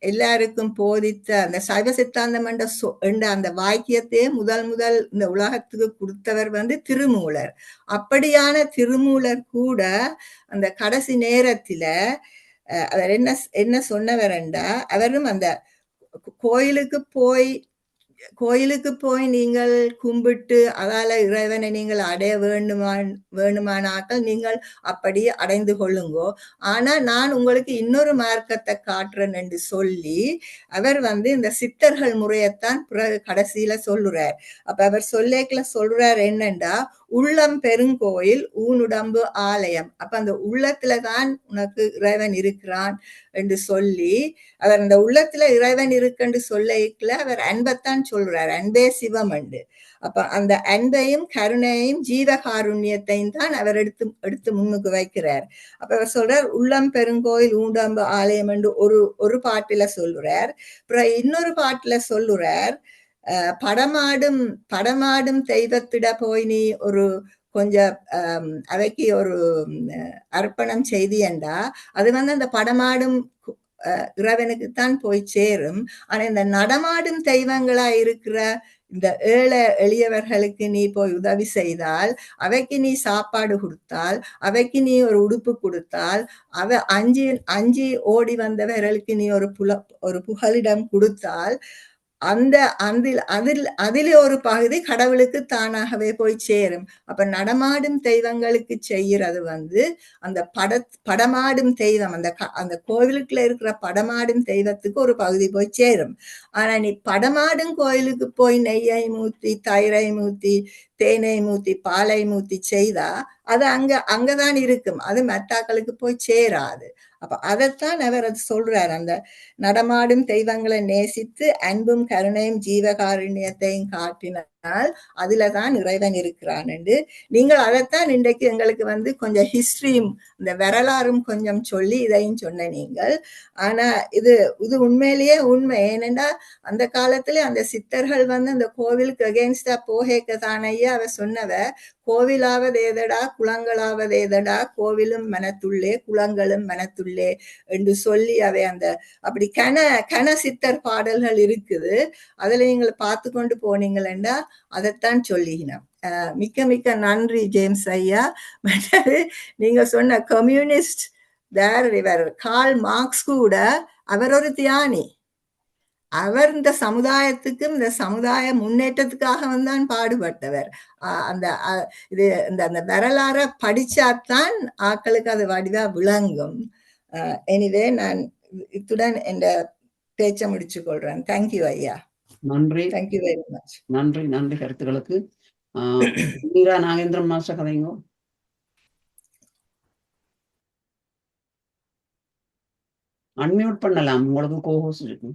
எல்லாருக்கும் போதித்த அந்த சைவ சித்தாந்தம் என்ற அந்த வாக்கியத்தையே முதல் இந்த உலகத்துக்கு கொடுத்தவர் வந்து திருமூலர். அப்படியான திருமூலர் கூட அந்த கடைசி நேரத்துல அவர் என்ன சொன்னவர் என்றா, அவரும் அந்த கோயிலுக்கு போய் நீங்கள் கும்பிட்டு அதால இறைவனை நீங்கள் அடைய வேணுமானாக்கள் நீங்கள் அப்படி அடைந்து கொள்ளுங்கோ. ஆனா நான் உங்களுக்கு இன்னொரு மார்க்கத்தை காட்டுறேன் என்று சொல்லி அவர் வந்து இந்த சித்தர்கள் முறையத்தான் கடைசியில சொல்லுறார். அப்ப அவர் சொல்றார் என்னண்டா, உள்ளம் பெருங்கோயில் ஊனுடம்பு ஆலயம். அப்ப அந்த உள்ளத்துலதான் உனக்கு இறைவன் இருக்கிறான் என்று சொல்லி அவர் அந்த உள்ளத்துல இறைவன் இருக்குன்னு சொல்ல அவர் அன்பைத்தான் சொல்றார், அன்பே சிவம் என்று. அப்ப அந்த அன்பையும் கருணையையும் ஜீவகாருண்யத்தையும் தான் அவர் எடுத்து முன்னுக்கு வைக்கிறார். அப்ப அவர் சொல்றார், உள்ளம் பெருங்கோயில் ஊண்டம்பு ஆலயம் என்று ஒரு பாட்டுல சொல்லுறார். அப்புறம் இன்னொரு பாட்டுல சொல்லுறார், படமாடும் தெய்வத்திட போய் நீ ஒரு கொஞ்சம் அவைக்கு ஒரு அர்ப்பணம் செய்தியண்டா அது வந்து அந்த படமாடும் இறைவனுக்குத்தான் போய் சேரும். ஆனா இந்த நடமாடும் தெய்வங்களா இருக்கிற இந்த ஏழை எளியவர்களுக்கு நீ போய் உதவி செய்தால், அவைக்கு நீ சாப்பாடு கொடுத்தால், அவைக்கு நீ ஒரு உடுப்பு கொடுத்தால், அவ அஞ்சி ஓடி வந்தவர்களுக்கு நீ ஒரு புகலிடம் கொடுத்தால், அதிலே ஒரு பகுதி கடவுளுக்கு தானாகவே போய் சேரும். அப்ப நடமாடும் தெய்வங்களுக்கு செய்யறது வந்து அந்த படமாடும் தெய்வம், அந்த கோவிலுக்குள்ள இருக்கிற படமாடும் தெய்வத்துக்கு ஒரு பகுதி போய் சேரும். ஆனா நீ படமாடும் கோயிலுக்கு போய் நெய்யை மூத்தி தயிரை மூத்தி தேனை மூத்தி பாலை மூத்தி செய்தா அது அங்கதான் இருக்கும், அது மத்தாக்களுக்கு போய் சேராது. அப்ப அதைத்தான் அவர் அது சொல்றார். அந்த நடமாடும் தெய்வங்களை நேசித்து அன்பும் கருணையும் ஜீவகாருண்யத்தையும் காட்டினால் அதுலதான் இறைவன் இருக்கிறான் என்று நீங்கள் அதைத்தான் இன்றைக்கு எங்களுக்கு கொஞ்சம் ஹிஸ்டரியும் இந்த வரலாறும் கொஞ்சம் சொல்லி இதையும் சொன்ன நீங்கள். ஆனா இது உண்மையிலேயே உண்மை. ஏனென்றா அந்த காலத்துல அந்த சித்தர்கள் அந்த கோவிலுக்கு அகேன்ஸ்டா போகேக்க தானையே அவ சொன்னவ, கோவிலாவது ஏதடா குளங்களாவது ஏதடா, கோவிலும் மனத்துள்ளே குளங்களும் மனத்துள்ளே என்று சொல்லி அவை அப்படி கன சித்தர் பாடல்கள் இருக்குது. அதுல நீங்கள் பார்த்து கொண்டு போனீங்களா அதைத்தான் சொல்லினோம். மிக்க மிக்க நன்றி ஜேம்ஸ் ஐயா. நீங்க சொன்ன கம்யூனிஸ்ட் இவர் கார்ல் மார்க்ஸ் கூட அவர் ஒரு தியானி. அவர் இந்த சமுதாயத்துக்கும் இந்த சமுதாய முன்னேற்றத்துக்காக தான் பாடுபட்டவர். அந்த வரலாற படிச்சாத்தான் ஆக்களுக்கு அது வடிவா விளங்கும். எனிவே நான் இத்துடன் என் பேச்சை முடிச்சு கொள்றேன். தேங்க்யூ ஐயா.
நன்றி.
Thank you very much.
நன்றி கருத்துக்களுக்கு. நாகேந்திரன் மாஸ்டர் கதைங்க. அன்மியூட் பண்ணலாம், உங்களுக்கு கோஹோஸ்ட் இருக்கு.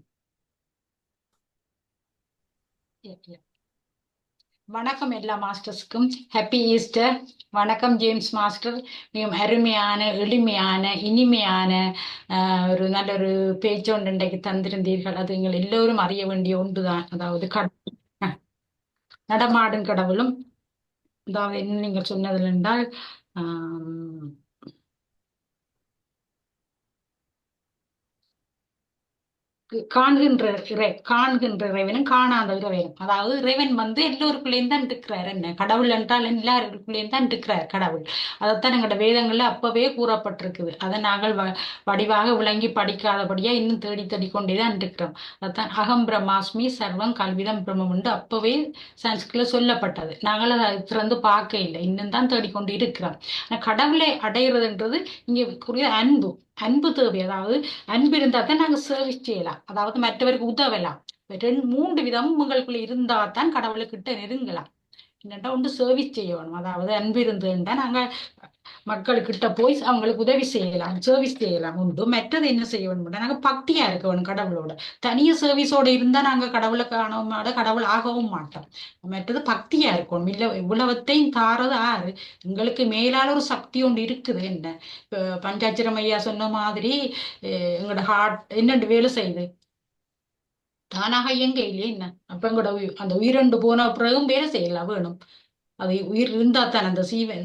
வணக்கம் எல்லா மாஸ்டர்ஸ்க்கும். Happy Easter. வணக்கம் ஜேம்ஸ் மாஸ்டர். மிகவும் அருமையான, எளிமையான, இனிமையான ஒரு நல்ல ஒரு பேச்சு ஒன்று இன்றைக்கு தந்திருந்தீர்கள். அது எங்கள் எல்லோரும் அறிய வேண்டிய ஒன்றுதான். அதாவது நடமாடும் கடவுளும், அதாவது என்ன நீங்கள் சொன்னதில் என்றால் காண்கின்ற இறைவனும் காணாத இறைவனும். அதாவது இறைவன் எல்லோருக்குள்ளேயும் தான் இருக்கிறார். என்ன கடவுள் என்றால் எல்லாருக்குள்ளேயும் தான் இருக்கிறார் கடவுள். அதைத்தான் எங்களோட வேதங்கள்ல அப்பவே கூறப்பட்டிருக்குது. அதை நாங்கள் வடிவாக விளங்கி படிக்காதபடியா இன்னும் தேடி கொண்டேதான் இருக்கிறோம். அதைத்தான் அகம் பிரம்மாஸ்மி சர்வம் கல்விதம் பிரம்மம் உண்டு அப்பவே சன்ஸ்கிரிட்ல சொல்லப்பட்டது. நாங்கள் அதை திறந்து பார்க்க இல்லை, இன்னும் தான் தேடிக்கொண்டு இருக்கிறோம். கடவுளை அடைகிறதுன்றது இங்க அன்பு தேவை. அதாவது அன்பு இருந்தால் தான் நாங்கள் சர்வீஸ் செய்யலாம், அதாவது மற்றவருக்கு உதவலாம். 3 விதமும் உங்களுக்குள்ள இருந்தா தான் கடவுளுக்கிட்ட நெருங்கலாம். என்னட்டா ஒன்று சர்வீஸ் செய்யணும். அதாவது அன்பு இருந்ததுன்னா நாங்கள் மக்களுக்கிட்ட போய் அவங்களுக்கு உதவி செய்யலாம், சர்வீஸ் செய்யலாம் உண்டு. மற்றது என்ன செய்ய வேணும், நாங்கள் பக்தியா இருக்க வேணும் கடவுளோட. தனிய சர்வீஸோட இருந்தா நாங்க கடவுளை காணவும் மாட்டோம், கடவுள் ஆகவும் மாட்டோம். மற்றது பக்தியா இருக்கணும். இல்லை இவ்வளவத்தையும் தாரது ஆறு எங்களுக்கு மேலால ஒரு சக்தி ஒன்று இருக்குது. என்ன பஞ்சாட்சரம் ஐயா சொன்ன மாதிரி எங்களோட ஹார்ட் என்னண்டு வேலை செய்யுது தானாக இயங்க இல்லையே. என்ன அப்ப எங்களோட அந்த உயிரண்டு போன பிறகும் வேலை செய்யலாம் வேணும். அது உயிர் இருந்தா தான், அந்த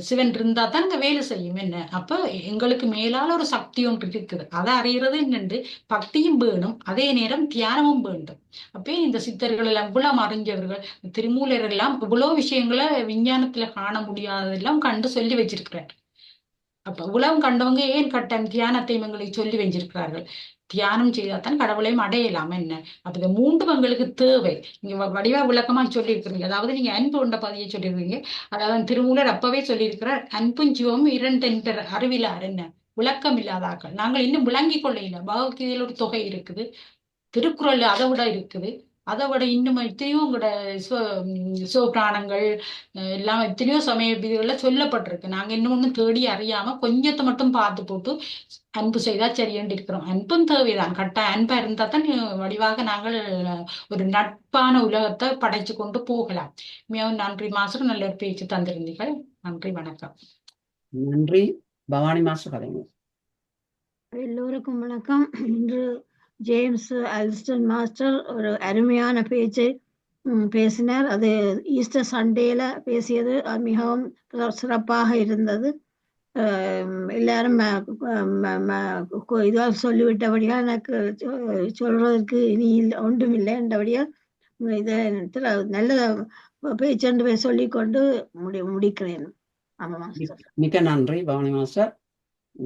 சிவன் இருந்தா தான் அங்க வேலை செய்யும். என்ன அப்ப எங்களுக்கு மேலால ஒரு சக்தி ஒன்று இருக்குது. அதை அறியறது என்னென்று பக்தியும் வேணும், அதே நேரம் தியானமும் வேண்டும். அப்பே இந்த சித்தர்கள் எல்லாம் இவ்வளவு அறிஞ்சவர்கள், திருமூலர் எல்லாம் இவ்வளவு விஷயங்களை விஞ்ஞானத்துல காண முடியாததெல்லாம் கண்டு சொல்லி வச்சிருக்கிறார். அப்ப உலகம் கண்டவங்க ஏன் கட்டம் தியானத்தையும் எங்களுக்கு சொல்லி வச்சிருக்கிறார்கள். தியானம் செய்தால்தான் கடவுளையும் அடையலாம். என்ன அப்ப இந்த 3 எங்களுக்கு தேவை. நீங்க வடிவா விளக்கமா சொல்லியிருக்கிறீங்க. அதாவது நீங்க அன்பு உண்ட பதிய சொல்லியிருக்கீங்க. அதாவது திருமூலர் அப்பவே சொல்லியிருக்கிறார், அன்பும் சிவமும் 2 அறிவிலார். என்ன விளக்கம் இல்லாதாக்கள் நாங்கள் இன்னும் விளங்கி கொள்ள இல்லை. பகவத்கீதையில ஒரு தொகை இருக்குது, திருக்குறள் அதை விட இருக்குது, அதை விட இன்னும் எத்தனையோ உங்களோட சிவபிராணங்கள் எல்லாம் எத்தனையோ சமய விதிகள்ல சொல்லப்பட்டிருக்கு. நாங்க இன்னும் ஒன்றும் தேடி அறியாம கொஞ்சத்தை மட்டும் பார்த்து போட்டு அன்பு செய்தா சரியேண்டு இருக்கிறோம். அன்பும் தேவைதான், அன்பா இருந்தா தான் வடிவாக நாங்கள் ஒரு நட்பான உலகத்தை படைச்சு கொண்டு போகலாம். மிகவும் நன்றி மாஸ்டர், நல்ல ஒரு பேச்சு தந்திருந்தீர்கள். நன்றி, வணக்கம்.
நன்றி. பவானி மாஸ்டர் கதைங்க.
எல்லோருக்கும் வணக்கம். இன்று ஜேம்ஸ் அல்ஸ்டன் மாஸ்டர் ஒரு அருமையான பேச்சை பேசினார். அது ஈஸ்டர் சண்டேல பேசியது மிகவும் சிறப்பாக இருந்தது. எல்லாரும் இதாக சொல்லிவிட்டபடியால் எனக்கு சொல்றதுக்கு இனி ஒன்றுமில்லை என்றபடியால் இதை நல்ல பேச்சென்று சொல்லிக்கொண்டு முடிக்கிறேன்.
மிக்க நன்றி பவானி மாஸ்டர்.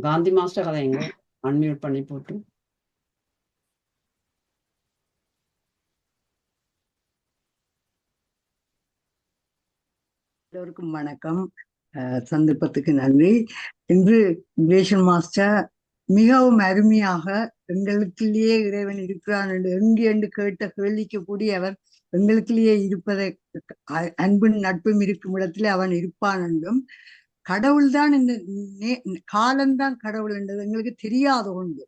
காந்தி மாஸ்டர் கதைங்க, அன்மியூட் பண்ணி போட்டு.
எல்லோருக்கும் வணக்கம். சந்தர்ப்பத்துக்கு நன்றி. இன்று கிரேஷன் மாஸ்டர் மிகவும் அருமையாக எங்களுக்குள்ளேயே இறைவன் இருக்கிறான் என்று கேட்ட கேள்விக்கு கூடிய அவர் எங்களுக்குள்ளேயே இருப்பதை, அன்பும் நட்பும் இருக்கும் இடத்திலே அவன் இருப்பான் என்றும், கடவுள் தான் இந்த காலம்தான் கடவுள் என்றது எங்களுக்கு தெரியாத ஒன்று.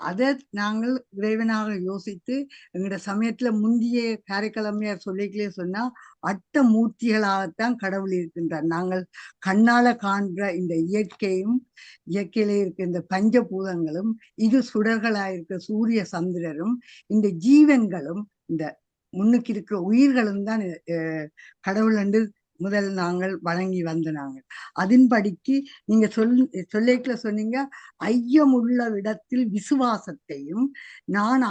அதை நாங்கள் இறைவனாக யோசித்து எங்களோட சமயத்துல முந்திய காரைக்கிழமையார் சொல்லிக்கலே சொன்னா அட்ட மூர்த்திகளாகத்தான் கடவுள் இருக்கின்றார். நாங்கள் கண்ணால காண்ற இந்த இயற்கையும் இயற்கையில இருக்க இந்த பஞ்சபூதங்களும் இது சுடர்களாயிருக்க சூரிய சந்திரரும் இந்த ஜீவன்களும் இந்த முன்னுக்கு இருக்கிற உயிர்களும் தான் கடவுள் என்று முதல் நாங்கள் வழங்கி வந்த நாங்கள். அதன்படிக்கு நீங்க சொல்லிக்கல சொன்னீங்க, ஐயம் உள்ள இடத்தில் விசுவாசத்தையும் நான்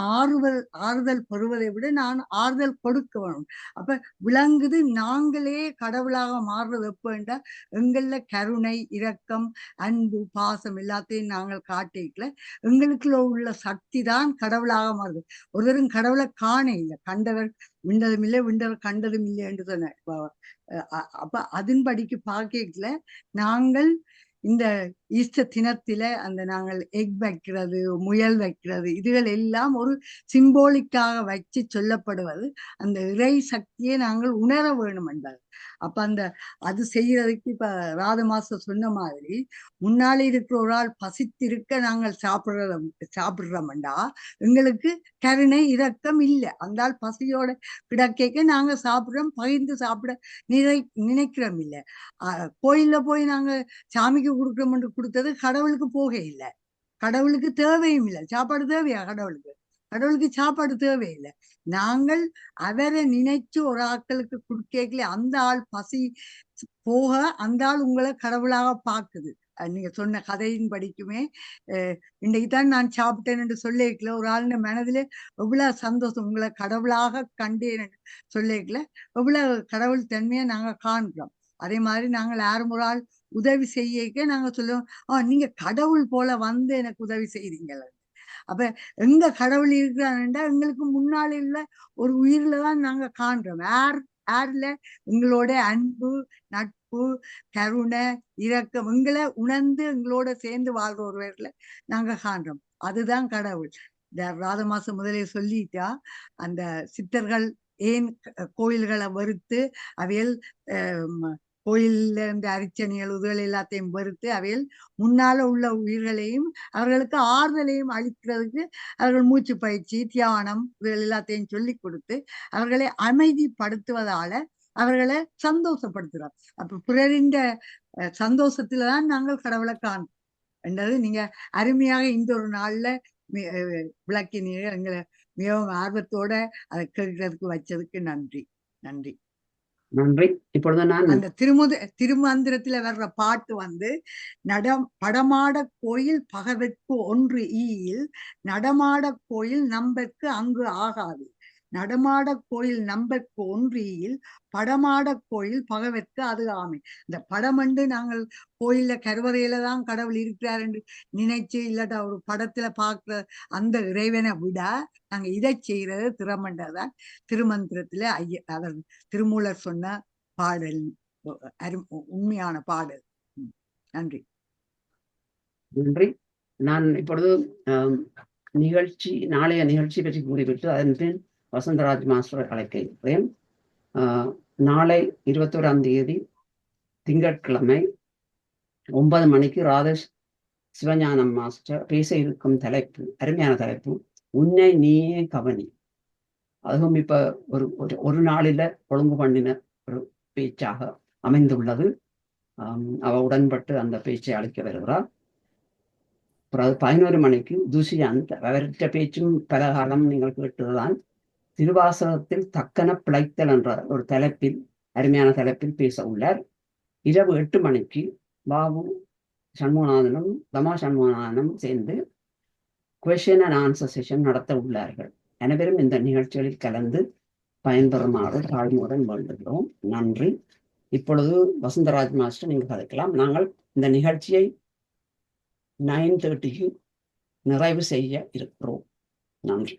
ஆறுதல் பெறுவதை விட நான் ஆறுதல் கொடுக்க வேணும். அப்ப விளங்குது நாங்களே கடவுளாக மாறுறது எப்ப எங்கள கருணை, இரக்கம், அன்பு, பாசம் எல்லாத்தையும் நாங்கள் காட்டிக்கல எங்களுக்குள்ள உள்ள சக்தி தான் கடவுளாக மாறுது. ஒருவரும் கடவுளை காண இல்லை, கண்டவர் விண்டதும் இல்லை, விண்டவர் கண்டதும் இல்லை என்று சொன்ன. அப்ப அதன்படிக்கு பார்க்கல நாங்கள் இந்த ஈஸ்டர் தினத்தில அந்த நாங்கள் எக் வைக்கிறது, முயல் வைக்கிறது, இதுகள் எல்லாம் ஒரு சிம்போலிக்காக வச்சு சொல்லப்படுவது அந்த இறை சக்தியை நாங்கள் உணர வேணும் என்றார். அப்ப அது செய்யறதுக்கு இப்ப ராதமாச சொன்ன மாதிரி முன்னாலே இருக்கிற ஒரு ஆள் பசித்திருக்க நாங்கள் சாப்பிடுறோம்டா எங்களுக்கு கருணை இரக்கம் இல்லை. அந்த ஆள் பசியோட கிடக்க நாங்க சாப்பிடுறோம், பகிர்ந்து சாப்பிட நினைக்கிறோம் இல்லை. கோயில்ல போய் நாங்க சாமிக்கு கொடுக்குறோம் என்று கொடுத்தது கடவுளுக்கு போக இல்லை, கடவுளுக்கு தேவையும் இல்லை. சாப்பாடு தேவையா கடவுளுக்கு சாப்பாடு தேவையில்லை. நாங்கள் அவரை நினைச்சு ஒரு ஆட்களுக்கு கொடுக்கல அந்த ஆள் பசி போக அந்த ஆள் உங்களை கடவுளாக பார்க்குது. நீங்க சொன்ன கதையின் படிக்குமே இன்றைக்குதான் நான் சாப்பிட்டேன் என்று சொல்லிக்கல ஒரு ஆளுன மனதிலே எவ்வளவு சந்தோஷம், உங்களை கடவுளாக கண்டேன் என்று சொல்லிக்கல எவ்வளவு கடவுள் தன்மையை நாங்க காண்கிறோம். அதே மாதிரி நாங்கள் யாரும் ஒரு ஆள் உதவி செய்ய நாங்க சொல்லுவோம், நீங்க கடவுள் போல வந்து எனக்கு உதவி செய்றீங்கள. அப்ப எங்க கடவுள் இருக்கிறான்டா எங்களுக்கு முன்னாள் உள்ள ஒரு உயிரில தான் நாங்க காண்றோம். யார்ல எங்களோட அன்பு, நட்பு, கருணை, இரக்கம் எங்களை உணர்ந்து எங்களோட சேர்ந்து வாழ்ற ஒருவர்ல நாங்க காண்றோம். அதுதான் கடவுள். இந்த ராத மாசம் முதலே சொல்லிட்டா அந்த சித்தர்கள் ஏன் கோயில்களை வெறுத்து அவையில் கோயில்ல இந்த அரிச்சனைகள் உதவிகள் எல்லாத்தையும் வெறுத்து அவையில் முன்னால உள்ள உயிர்களையும் அவர்களுக்கு ஆறுதலையும் அளிக்கிறதுக்கு அவர்கள் மூச்சு பயிற்சி, தியானம் இதுகள் எல்லாத்தையும் சொல்லி கொடுத்து அவர்களை அமைதிப்படுத்துவதால அவர்களை சந்தோஷப்படுத்துறார். அப்ப பிறரின் சந்தோஷத்துலதான் நாங்கள் கடவுளை காணும் என்றது நீங்க அருமையாக இந்த ஒரு நாள்ல விளக்கினீங்க. எங்களை மிகவும் ஆர்வத்தோட அதை கேட்கறதுக்கு வச்சதுக்கு நன்றி.
நன்றி. இப்பொழுது நான்
அந்த திருமந்திரத்துல வர்ற பாட்டு படமாட கோயில் பகவற்கு ஒன்று ஈயில் நடமாட கோயில் நம்பற்கு அங்கு ஆகாது. நடமாட கோயில் நம்பற்கு ஒன்றியில் படமாட கோயில் பகவற்கு அது ஆமை. இந்த படம் என்று நாங்கள் கோயில்ல கருவறையில தான் கடவுள் இருக்கிறார் என்று நினைச்சு இல்லாட்டா ஒரு படத்துல பார்க்கிற அந்த இறைவனை விட நாங்க இதை செய்யறது திறமன்றதான் திருமந்திரத்துல அவர் திருமூலர் சொன்ன பாடல், உண்மையான பாடல். நன்றி.
நான் இப்பொழுது நாளைய நிகழ்ச்சி பற்றி கூறிவிட்டு அதன் பின் வசந்தராஜ் மாஸ்டர் அழைக்க இருக்கிறேன். நாளை 21ஆம் தேதி திங்கட்கிழமை 9 மணிக்கு ராதேஷ் சிவஞானம் மாஸ்டர் பேச இருக்கும் தலைப்பு, அருமையான தலைப்பு, உன்னை நீயே கவனி. அதுவும் இப்ப ஒரு நாளில ஒழுங்கு பண்ணின ஒரு பேச்சாக அமைந்துள்ளது. அவ உடன்பட்டு அந்த பேச்சை அளிக்க வருகிறார். 11 மணிக்கு துஷியந்த், அவர்கிட்ட பேச்சும் பல காலம் நீங்கள் கேட்டதுதான், திருவாசகத்தில் தக்கன பிழைத்தல் என்ற ஒரு தலைப்பில், அருமையான தலைப்பில் பேச உள்ளார். இரவு 8 மணிக்கு பாபு சண்முகநாதனும் தமா சண்முகநாதனும் சேர்ந்து கொஸ்டின் அண்ட் ஆன்சர் செஷன் நடத்த உள்ளார்கள். அனைவரும் இந்த நிகழ்ச்சிகளில் கலந்து பயன்பெறுமாறு தாழ்மையுடன் வேண்டுகிறோம். நன்றி. இப்பொழுது வசந்தராஜ் மாஸ்டர் நீங்க கதைக்கலாம். நாங்கள் இந்த நிகழ்ச்சியை 9:30 நிறைவு செய்ய இருக்கிறோம். நன்றி.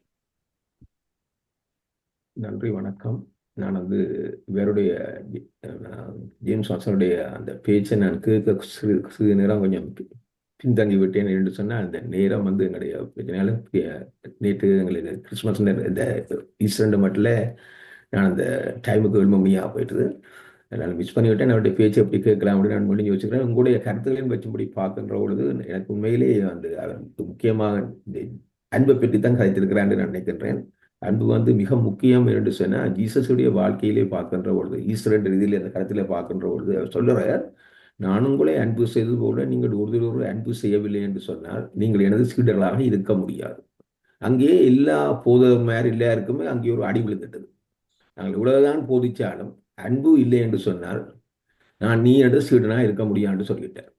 நன்றி, வணக்கம். நான் இவருடைய ஜேம்ஸ் வாட்சனுடைய அந்த பேச்சை நான் கேட்க சிறு நேரம் கொஞ்சம் பின்தங்கி விட்டேன் என்று சொன்னால், அந்த நேரம் எங்களுடைய பிரச்சனையால நேற்று எங்களுக்கு கிறிஸ்மஸ் இந்த ஈஸ்டர் மட்டும் நான் அந்த டைமுக்கு மணியாக போயிட்டுது. அதனால் மிஸ் பண்ணிவிட்டேன். அவருடைய பேச்சு எப்படி கேட்கலாம் அப்படின்னு நான் முடிஞ்சு யோசிக்கிறேன். உங்களுடைய கருத்துக்களையும் வச்சும்படி பார்க்கின்ற பொழுது எனக்கு உண்மையிலேயே வந்து அவர் முக்கியமாக இந்த அன்பை பற்றி தான் கதைத்திருக்கிறான்னு நான் நினைக்கின்றேன். அன்பு வந்து மிக முக்கியம் என்று சொன்னால் ஜீசஸுடைய வாழ்க்கையிலே பார்க்கின்ற பொழுது ஈஸ்வரன் ரீதியில் அந்த கருத்தில் பார்க்கின்ற பொழுது அவர் சொல்லுறார், நான் உங்களை அன்பு செய்தது போல நீங்கள் ஒருவரை அன்பு செய்யவில்லை என்று சொன்னால் நீங்கள் எனது சீடர்களாக இருக்க முடியாது. அங்கே எல்லா போதகமார் எல்லாருக்குமே அங்கே ஒரு அடி விழுந்துட்டது. நாங்கள் இவ்வளவுதான் போதிச்சாலும் அன்பு இல்லை என்று சொன்னால் நான் நீ எனது சீடனாக இருக்க முடியாதுன்னு சொல்லிட்டார்.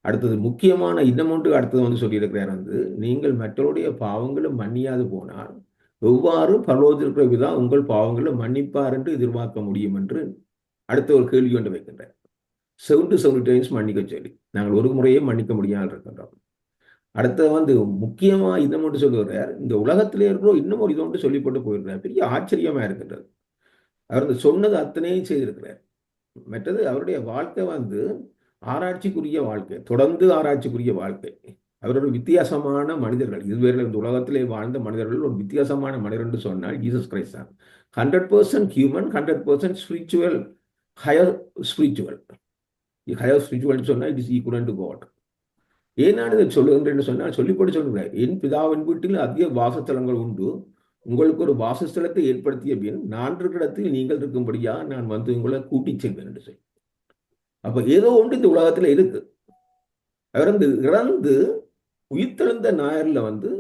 அடுத்தது முக்கியமான இன்னமொன்று அடுத்தது வந்து சொல்லியிருக்கிறார் வந்து, நீங்கள் மற்றவருடைய பாவங்களை மன்னியாது போனால் எவ்வாறு பரலோகத்தில் விதா உங்கள் பாவங்களை மன்னிப்பார் என்று எதிர்பார்க்க முடியும் என்று அடுத்த ஒரு கேள்வி கொண்டு வைக்கின்றார். 70 டைம்ஸ் மன்னிக்க சொல்லி நாங்கள் ஒரு முறையே மன்னிக்க முடியாது இருக்கின்றோம். அடுத்தது வந்து முக்கியமா இன்னும் ஒன்று சொல்லுகிறார், இந்த உலகத்திலே இருக்கிறோம் இன்னும் ஒரு இதொன்று சொல்லிப்பட்டு போயிருக்கிறார். பெரிய ஆச்சரியமா இருக்கின்றது. அவர் சொன்னது அத்தனையும் செய்திருக்கிறார். மற்றது அவருடைய வாழ்க்கை வந்து ஆராய்ச்சிக்குரிய வாழ்க்கை, தொடர்ந்து ஆராய்ச்சிக்குரிய வாழ்க்கை. அவர் ஒரு வித்தியாசமான மனிதர்கள், இதுவரை இந்த உலகத்திலே வாழ்ந்த மனிதர்கள் ஒரு வித்தியாசமான மனிதர் என்று சொன்னால் ஜீசஸ் கிரைஸ்ட் தான். 100% human, 100% spiritual, higher spiritual. Higher spiritual சொன்னால் it is equal to God. ஏன் நான் இதை சொல்லுகின்றேன்னு சொன்னால் சொல்லிப்படி சொல்லுகிறேன், என் பிதாவின் வீட்டில் அதிக வாசஸ்தலங்கள் உண்டு, உங்களுக்கு ஒரு வாசஸ்தலத்தை ஏற்படுத்திய பின் 4 இடத்தில் நீங்கள் இருக்கும்படியா நான் வந்து உங்களை கூட்டிச் செல்வேன் என்று சொல்லி. அப்ப ஏதோ ஒன்று இந்த உலகத்துல இருக்கு. அவர் வந்து இறந்து உயிர்த்தெழுந்த ஞாயிறுல வந்து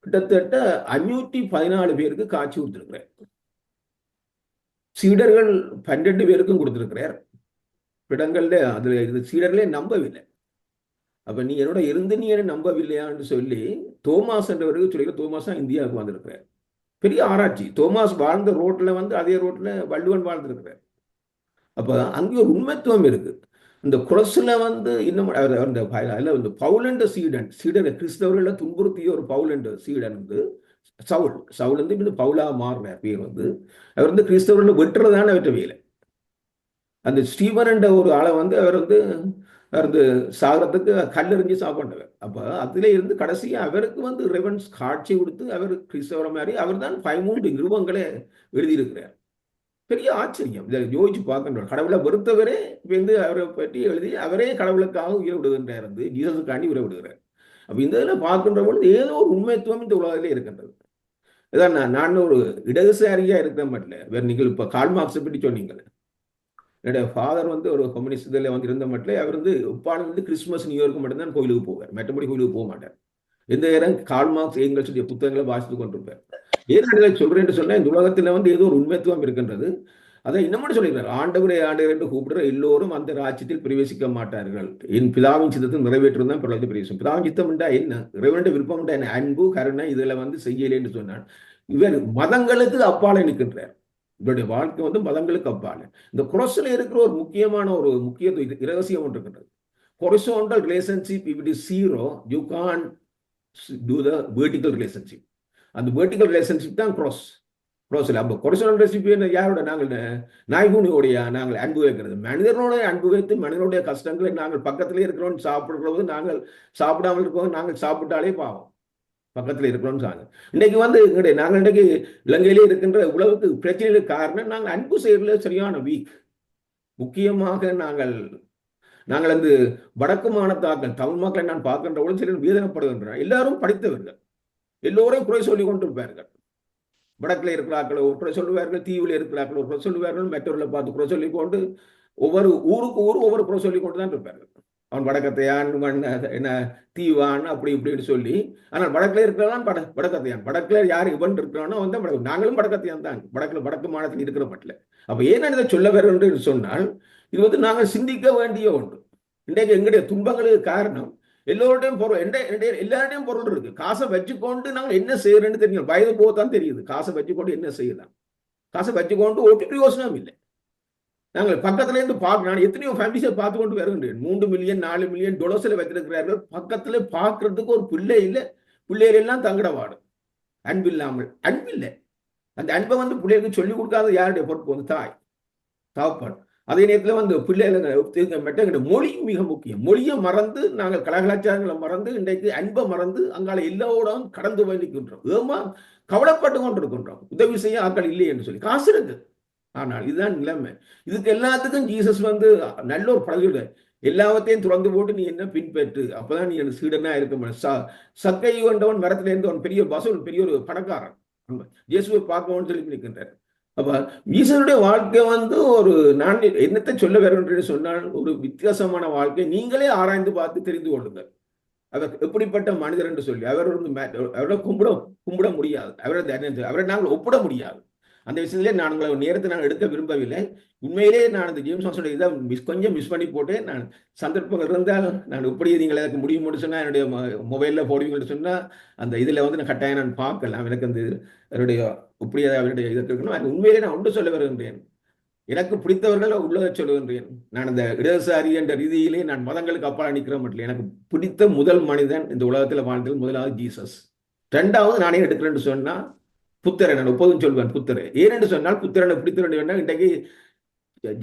கிட்டத்தட்ட 514 பேருக்கு காட்சி கொடுத்திருக்கிறார். சீடர்கள் 12 பேருக்கும் கொடுத்திருக்கிறார். இடங்கள்ல அதுல சீடர்களே நம்பவில்லை. அப்ப நீ என்னோட இருந்து நீ என்ன நம்பவில்லையான்னு சொல்லி தோமாஸ் என்றவருக்கு சொல்லி, தோமாஸா இந்தியாவுக்கு வந்திருக்கிறார். பெரிய ஆராய்ச்சி. தோமாஸ் வாழ்ந்த ரோட்ல வந்து அதே ரோட்ல வள்ளுவன் வாழ்ந்திருக்கிறார். அப்ப அங்கே ஒரு உண்மைத்துவம் இருக்கு. இந்த குரஸ்ல வந்து இன்னும் அந்த பவுல் என்ற சீடன் கிறிஸ்தவர்களை துன்புறுத்திய ஒரு பவுல் என்ற சீடன் வந்து சவுல் வந்து இந்த பவுலா மாறின பேர் வந்து அவர் வந்து கிறிஸ்தவர்களை வெட்டுறதான அவற்ற வேலை. அந்த ஸ்டீவன் என்ற ஒரு ஆளை வந்து அவர் வந்து சாகரத்துக்கு கல்லெறிஞ்சு சாப்பிட்டவர். அப்ப அதுல இருந்து கடைசியா அவருக்கு வந்து ரெவன்ஸ் காட்சி கொடுத்து அவர் கிறிஸ்தவர மாதிரி அவர் தான் 13 நிருபங்களை எழுதியிருக்கிறார். பெரிய ஆச்சரியம். இதை யோசிச்சு பார்க்கின்றோம். கடவுளை வெறுத்தவரே வந்து அவரை பற்றி எழுதி அவரே கடவுளுக்காக உயிரை விடுகின்றார், வந்து ஜீசஸுக்காண்டி உயிரை விடுகிறார். அப்ப இந்த இதில் பார்க்கின்ற பொழுது ஏதோ ஒரு உண்மைத்துவம் இந்த உலகத்திலே இருக்கின்றது. இதான் நான் ஒரு இடதுசாரியா இருக்க மாட்டல. வேற நீங்கள் இப்ப கால் மார்க்ஸை பற்றி சொன்னீங்க. என்னுடைய ஃபாதர் வந்து ஒரு கம்யூனிஸ்ட் இதில் வந்து இருந்த மட்டும் அவர் வந்து உப்பான வந்து கிறிஸ்துமஸ் நியூ இயர்க்கு மட்டும்தான் கோயிலுக்கு போவார், மற்றபடி கோயிலுக்கு போக மாட்டார். எந்த நேரம் கால் மார்க்ஸ் எங்களுடைய புத்தகங்களை வாசித்து கொண்டிருப்பார். ஏன் சொல்றேன்னு சொன்னா இந்த உலகத்துல வந்து ஏதோ ஒரு உண்மைத்துவம் இருக்கின்றது. அதை இன்னமும் சொல்லிடுறார், ஆண்டவரே ஆண்டவர் என்று கூப்பிடுற எல்லோரும் அந்த ராஜ்யத்தில் பிரவேசிக்க மாட்டார்கள், என் பிதாவின் சித்தத்தை நிறைவேற்றம் தான் பிரபலத்தை பிரவேசிக்கும். பிதாவின் சித்தம் என்றா என்ன, இறைவனுடைய விருப்பம் என்றா என்ன, அன்பு கருணை இதுல வந்து செய்யலை என்று சொன்னான். இவர் மதங்களுக்கு அப்பால நிற்கின்றார். இவருடைய வாழ்க்கை வந்து மதங்களுக்கு அப்பால. இந்த குரோஸ்ல இருக்கிற ஒரு முக்கியமான ஒரு முக்கியத்துவம் இரகசியம் ஒன்று இருக்கின்றது. Horizontal relationship if it is zero you can do the vertical relationship. அந்த vertical relationship தான் crossல. அப்போ horizontal relationship யாரோட, நாங்கள் நாய்குனியோடைய நாங்கள் அன்பு வைக்கிறது, மனிதனோட அன்பு வைத்து மனிதனுடைய கஷ்டங்களை நாங்கள் பக்கத்திலே இருக்கிறோம், சாப்பிடுறது நாங்கள் சாப்பிடாமல் இருக்கோம், நாங்கள் சாப்பிட்டாலே பாவம், பக்கத்தில் இருக்கிறோம் சாங்க. இன்னைக்கு வந்து நாங்கள் இன்றைக்கு இலங்கையிலே இருக்கின்ற உலகத்து பிரச்சனைகளுக்கு காரணம் நாங்கள் அன்பு செய்யறதுல சரியான வீக். முக்கியமாக நாங்கள் அந்த வடக்கு மாநிலத்தாக்கள் தமிழ் மக்களை நான் பார்க்கின்ற பொழுது சிலர் வேதனைப்படுகின்றனர். எல்லாரும் படித்தவர்கள், எல்லோரையும் குறை சொல்லி கொண்டிருப்பார்கள். வடக்கில் இருக்கிறார்கள் ஒரு குறை சொல்லுவார்கள், தீவில் இருக்கிறார்கள் ஒரு குறை சொல்லுவார்கள், மற்றவர்களை பார்த்து குறை சொல்லி கொண்டு ஒவ்வொரு ஊருக்கு ஒவ்வொரு குறை சொல்லி கொண்டு தான் இருப்பார்கள். அவன் வடக்கத்தையான் என்ன தீவான் அப்படி இப்படின்னு சொல்லி. ஆனால் வடக்கில் இருக்கிறதான் வடக்கத்தையான். வடக்கில் யார் இவன் இருக்கிறானோ அவன் தான் நாங்களும் வடக்கத்தையான் தான் வடக்கு மாநிலத்தில் இருக்கிற மட்டும். அப்ப ஏன் இதை சொல்ல வேறு என்று சொன்னால் இது வந்து நாங்கள் சிந்திக்க வேண்டிய ஒன்று. இன்றைக்கு எங்களுடைய துன்பங்களுக்கு காரணம் எல்லோருடையும் பொருள், எல்லாருடையும் பொருள் இருக்கு. காசை வச்சுக்கொண்டு நாங்கள் என்ன செய்யறோன்னு தெரியும், வயது போதான் தெரியுது. காசை வச்சுக்கொண்டு என்ன செய்யலாம், காசை வச்சுக்கொண்டு ஒரு பிரயோசனம் இல்லை. நாங்கள் பக்கத்துல இருந்து நான் எத்தனையோ ஃபேமிலிஸை பார்த்து கொண்டு வருகின்றேன். 3 மில்லியன் 4 மில்லியன் டொலர்ஸ்ல வைத்திருக்கிறார்கள். பக்கத்துல பார்க்கறதுக்கு ஒரு பிள்ளை இல்லை, பிள்ளைகள் எல்லாம் தங்கடவாடு. அன்பு இல்லாமல் அன்பில்லை. அந்த அன்பை வந்து பிள்ளைகளுக்கு சொல்லிக் கொடுக்காத யாருடைய பொறுப்பு வந்து தாய் தாப்பாடு. அதே நேரத்தில் வந்து பிள்ளைகள் மொழி மிக முக்கியம். மொழியை மறந்து நாங்கள் கலாச்சாரங்களை மறந்து இன்றைக்கு அன்பை மறந்து அங்கால எல்லோரும் கடந்து போய் நிற்கின்றோம். ஏமா கவலைப்பட்டு கொண்டிருக்கின்றோம். உதவி செய்ய ஆட்கள் இல்லை என்று சொல்லி. காசு இருக்கு, ஆனால் இதுதான் நிலைமை. இதுக்கு எல்லாத்துக்கும் ஜீசஸ் வந்து நல்ல ஒரு பழகிட எல்லாவற்றையும் துறந்து போட்டு நீ என்ன பின்பற்று, அப்பதான் நீ எனக்கு சீடனா இருக்க முடியும். சக்கை கொண்டவன் மரத்துல இருந்து அவன் பெரிய வசூல், பெரிய ஒரு பணக்காரன், இயேசுவை பார்க்கணும்னு சொல்லி நிற்கின்றார். அப்ப ஈசனுடைய வாழ்க்கை வந்து ஒரு, நான் என்னத்தை சொல்ல வருகின்றேன்னு சொன்னால், ஒரு வித்தியாசமான வாழ்க்கை. நீங்களே ஆராய்ந்து பார்த்து தெரிந்து கொள்ளுங்கள் அவர் எப்படிப்பட்ட மனிதர் என்று சொல்லி. அவர் அவரை கும்பிட முடியாது, அவரை நாங்கள் ஒப்பிட முடியாது. அந்த விஷயத்திலே நான் உங்களை நேரத்தை நான் எடுக்க விரும்பவில்லை. உண்மையிலே நான் இந்த ஜேம்ஸ் வாட்சனுடைய இதை கொஞ்சம் மிஸ் பண்ணி போட்டு, நான் சந்தர்ப்பங்கள் இருந்தால் நான் எப்படி நீங்கள் எனக்கு முடியும்னு சொன்னால் என்னுடைய மொபைலில் போடுவீங்கன்னு சொன்னால் அந்த இதில் வந்து நான் கட்டாயம் நான் பார்க்கலாம். எனக்கு அந்த என்னுடைய இப்படி அவருடைய இதற்கு இருக்கணும். உண்மையிலே நான் ஒன்று சொல்ல வருகின்றேன், எனக்கு பிடித்தவர்கள் உள்ளதை சொல்லுகின்றேன். நான் இந்த இடதுசாரி என்ற ரீதியிலே நான் மதங்களுக்கு அப்பால் நிற்கிற மட்டும். எனக்கு பிடித்த முதல் மனிதன் இந்த உலகத்தில் வாழ்ந்தது முதலாவது ஜீசஸ். ரெண்டாவது நானே எடுக்கிறேன்னு சொன்னா புத்தரை. நான் எப்போதும் சொல்வேன் புத்தரை. ஏனென்று சொன்னால் புத்தரனை பிடித்தவன் இன்றைக்கு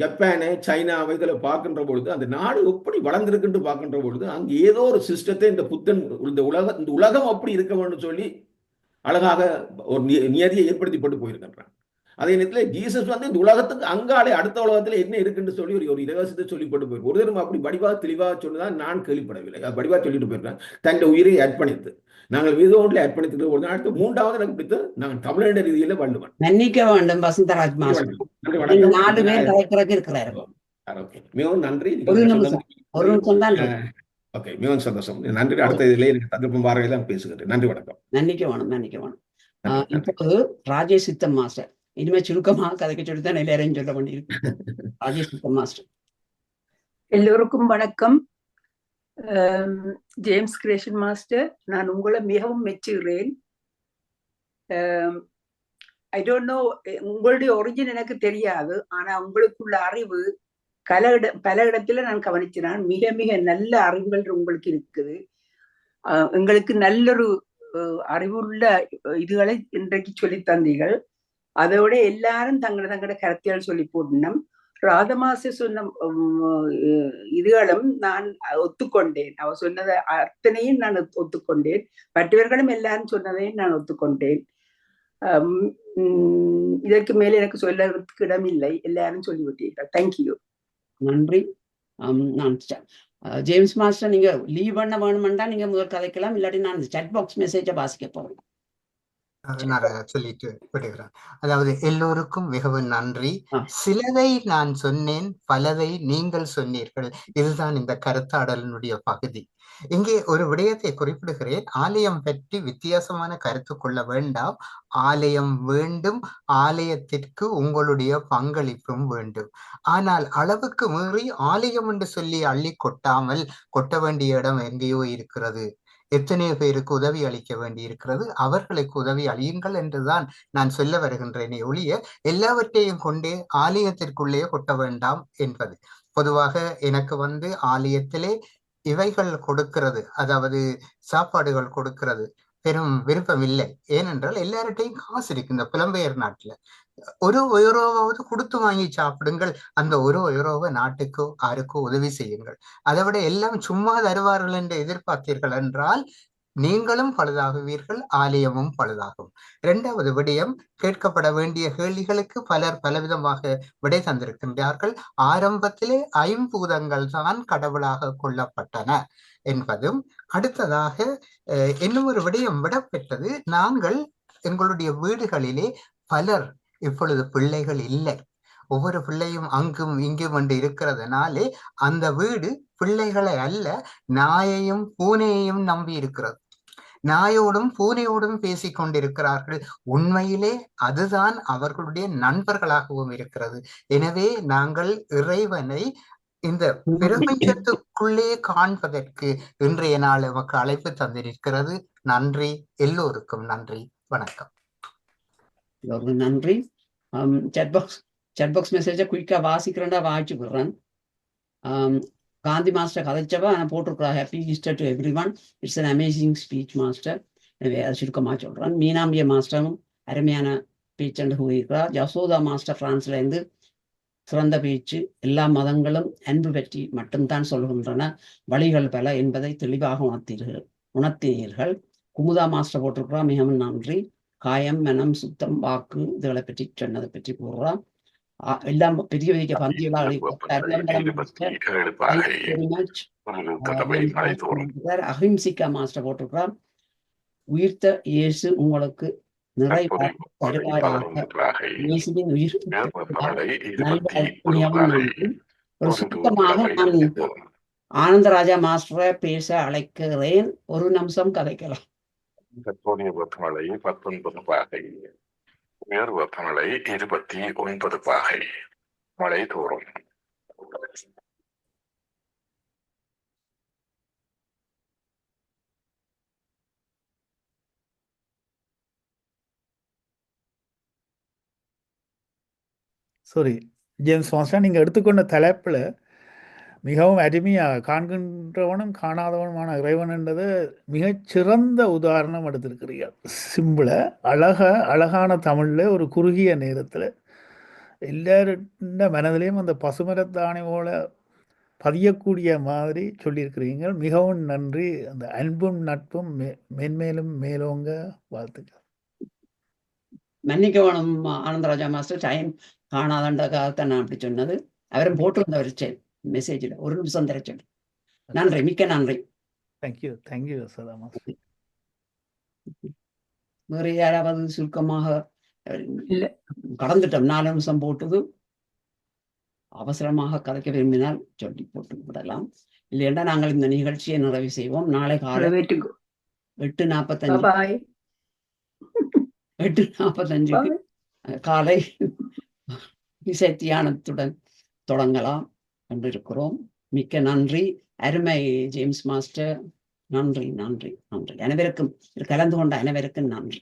ஜப்பானை சைனாவை இதில் பார்க்கின்ற பொழுது, அந்த நாடு எப்படி வளர்ந்திருக்குன்னு பார்க்கின்ற பொழுது, அங்கே ஏதோ ஒரு சிஸ்டத்தை இந்த புத்தன் இந்த உலகம் அப்படி இருக்க வேண்டும் சொல்லி அழகாக ஒரு நியதியை ஏற்படுத்திப்பட்டு போயிருக்கின்றான். அதே நேரத்தில் ஜீசஸ் வந்து இந்த உலகத்துக்கு அங்காலே அடுத்த உலகத்தில் என்ன இருக்குன்னு சொல்லி ஒரு இலவசத்தை சொல்லிப்பட்டு போயிருக்கும். ஒரு தரம் அப்படி வடிவாக தெளிவாக சொல்லுதான் நான் கேள்விப்படவில்லை. வடிவாக சொல்லிட்டு போயிருக்கேன், தன்னுடைய உயிரை அர்ப்பணித்து. நாங்கள் வீத ஒன்றில் அர்ப்பணித்து ஒரு நாளுக்கு மூன்றாவது எனக்கு பிடித்து நாங்கள் தமிழக ரீதியில வள்ளுவன்.
மன்னிக்க வேண்டும் வசந்தராஜ் மாஸ்டர், 4 பேர் கலைக்கிறதுக்கு இருக்கிறாரு.
மிகவும் நன்றி.
ஒரு நிமிஷம் தான்.
ஓகே, மிகவும் சந்தோஷம், நன்றி. அடுத்த இதிலே எனக்கு சந்தர்ப்பம் பார்வையெல்லாம் பேசுகிறேன். நன்றி, வணக்கம்.
நன்றிக்க வேணும். இப்போது ராஜேஷ் சித்தம் மாஸ்டர், இனிமே சுருக்கமாக கதைக்க சொல்லித்தான் எல்லாரையும் சொல்ல வேண்டியிருக்கு. ராஜேஷ் சித்தம் மாஸ்டர்.
எல்லோருக்கும் வணக்கம். ஜேம்ஸ் கிரேஷன் மாஸ்டர், நான் உங்களை மிகவும் மெச்சுகிறேன். ஐ டோன்ட் நோ, உங்களுடைய ஒரிஜின் எனக்கு தெரியாது, ஆனா உங்களுக்குள்ள அறிவு பல இடத்துல நான் கவனிச்சினான். மிக மிக நல்ல அறிவுகள் உங்களுக்கு இருக்குது. எங்களுக்கு நல்லொரு அறிவுள்ள இதுகளை இன்றைக்கு சொல்லி தந்தீர்கள். அதோட எல்லாரும் தங்களோட கருத்தியால் சொல்லி போடணும். ராதமாசு சொன்ன இதுகளும் நான் ஒத்துக்கொண்டேன். அவ சொன்னதை அத்தனையும் நான் ஒத்துக்கொண்டேன். மற்றவர்களும் எல்லாரும் சொன்னதையும் நான் ஒத்துக்கொண்டேன். இதற்கு மேல எனக்கு சொல்றதுக்கு இடமில்லை, எல்லாரும் சொல்லிவிட்டீர்கள். தேங்க்யூ.
நன்றி. நான் ஜேம்ஸ் மாஸ்டர், நீங்க லீவ் பண்ண வேணுமெண்டா நீங்க முதல் கதைக்கலாம், இல்லாட்டி நான் சாட் பாக்ஸ் மெசேஜை வாசிக்க போறேன்.
நான் சொல்லிட்டு விடுகிறேன். அதாவது எல்லோருக்கும் மிகவும் நன்றி. சிலதை நான் சொன்னேன், பலதை நீங்கள் சொன்னீர்கள். இதுதான் இந்த கருத்தாடலினுடைய பகுதி. இங்கே ஒரு விடயத்தை குறிப்பிடுகிறேன். ஆலயம் பற்றி வித்தியாசமான கருத்து கொள்ள வேண்டாம். ஆலயம் வேண்டும், ஆலயத்திற்கு உங்களுடைய பங்களிப்பும் வேண்டும். ஆனால் அளவுக்கு மீறி ஆலயம் என்று சொல்லி அள்ளி கொட்டாமல், கொட்ட வேண்டிய இடம் எங்கேயோ இருக்கிறது. எத்தனையோ பேருக்கு உதவி அளிக்க வேண்டி இருக்கிறது. அவர்களுக்கு உதவி அளியுங்கள் என்றுதான் நான் சொல்ல வருகின்றேனே ஒழிய எல்லாவற்றையும் கொண்டே ஆலயத்திற்குள்ளே கொட்ட வேண்டாம் என்பது. பொதுவாக எனக்கு ஆலயத்திலே இவைகள் கொடுக்கிறது, அதாவது சாப்பாடுகள் கொடுக்கிறது பெரும் விருப்பம் இல்லை. ஏனென்றால் எல்லார்ட்டையும் காசு இருக்கு. இந்த புலம்பெயர் நாட்டுல €1 கொடுத்து வாங்கி சாப்பிடுங்கள். அந்த €1 நாட்டுக்கோ யாருக்கோ உதவி செய்யுங்கள். அதை விட எல்லாம் சும்மா தருவார்கள் என்று எதிர்பார்த்தீர்கள் என்றால் நீங்களும் பழுதாகுவீர்கள், ஆலயமும் பழுதாகும். 2வது விடயம், கேட்கப்பட வேண்டிய கேள்விகளுக்கு பலர் பலவிதமாக விடை தந்திருக்கின்றார்கள். ஆரம்பத்திலே 5 பூதங்கள் தான் கடவுளாக கொள்ளப்பட்டன என்பதும், அடுத்ததாக இன்னும் ஒரு விடயம் விடப்பட்டது. நாங்கள் எங்களுடைய வீடுகளிலே பலர் இப்பொழுது பிள்ளைகள் இல்லை. ஒவ்வொரு பிள்ளையும் அங்கும் இங்கும் என்று இருக்கிறதுனாலே அந்த வீடு பிள்ளைகளை அல்ல, நாயையும் பூனையையும் நம்பி இருக்கிறது. நாயோடும் பூனையோடும் பேசிக் கொண்டிருக்கிறார்கள். உண்மையிலே அதுதான் அவர்களுடைய நண்பர்களாகவும் இருக்கிறது. எனவே நாங்கள் இறைவனை இந்த பிரபஞ்சத்துக்குள்ளே காண்பதற்கு இன்றைய நாள் நமக்கு அழைப்பு தந்திருக்கிறது. நன்றி, எல்லோருக்கும் நன்றி, வணக்கம்.
நன்றி. சாட் பாக்ஸ் மெசேஜை குயிக்கா வாசிக்கிறேன்டா, வாய்ச்சி விடுறேன். காந்தி மாஸ்டர் கதைச்சவா நான் போட்டிருக்கிறா, happy Easter to everyone, it's an amazing speech master. எனவே அதை சுருக்கமாக சொல்கிறேன். மீனாம்பிய மாஸ்டரும் அருமையான பேச்சண்டு கூறியிருக்கிறார். யசோதா மாஸ்டர் பிரான்ஸ்ல இருந்து சிறந்த பேச்சு. எல்லா மதங்களும் அன்பு பற்றி மட்டும்தான் சொல்கின்றன, வழிகள் பல என்பதை தெளிவாக உணர்த்தீர்கள். குமுதா மாஸ்டர் போட்டிருக்கிறா, மிகவும் நன்றி. காயம், மனம், சுத்தம், வாக்கு இதுகளை பற்றி சொன்னதை பற்றி போடுறா. எல்லாம் பெரிய பெரிய பந்திகளாக
வெப்பநிலை 27 பாகை. ஒரு தடவை மழை தோறும்.
அஹிம்சிகா மாஸ்டர் போட்டிருக்கிறார். உயிர்த்த இயேசு உங்களுக்கு நிறைவாக தருவாராக. இயேசுவின் உயிர் ஒரு சுத்தமாக நான் ஆனந்தராஜா மாஸ்டரை பேச அழைக்கிறேன். ஒரு நிமிஷம் கதைக்கலாம்.
தற்போதைய வெப்பநிலை 19 பாகை. உயர் வெப்பநிலை 29 பாகை. மழை தோறும்.
சாரி ஜேம்ஸ் மாஸ்டர், நீங்கள் எடுத்துக்கொண்ட தலைப்பில் மிகவும் அருமையாக காண்கின்றவனும் காணாதவனுமான இறைவன் என்றது மிகச்சிறந்த உதாரணம் எடுத்திருக்கிறீர்கள். சிம்பிளாக அழகான தமிழில் ஒரு குறுகிய நேரத்தில் எல்லாருடைய மனதிலையும் அந்த பசுமரத்தாணி போல பதியக்கூடிய மாதிரி சொல்லியிருக்கிறீங்க. மிகவும் நன்றி. அந்த அன்பும் நட்பும் மென்மேலும் மேலோங்க வாழ்த்துக்கள்.
மன்னிக்கவனும் ஆனந்தராஜா மாஸ்டர், டைம் காணாதண்டக்காகத்தான் நான் அப்படி சொன்னது. அவரும் போட்டிருந்தவர் மெசேஜில். ஒரு நிமிஷம் தரச்சல். நன்றி, மிக்க நன்றி.
தேங்க்யூ சதா மாஸ்டர்.
வேறு யாராவது சுருக்கமாக கடந்துட்டோம். 4 நிமிஷம் போட்டது. அவசரமாக கதைக்க விரும்பினால் சொல்லி போட்டு விடலாம். இல்லைன்னா நாங்கள் இந்த நிகழ்ச்சியை நிறைவு செய்வோம். நாளை காலை 8:45 காலை இசை தியானத்துடன் தொடங்கலாம் என்று இருக்கிறோம். மிக்க நன்றி. அருமை ஜேம்ஸ் மாஸ்டர், நன்றி நன்றி நன்றி. அனைவருக்கும் கலந்து கொண்ட அனைவருக்கும் நன்றி.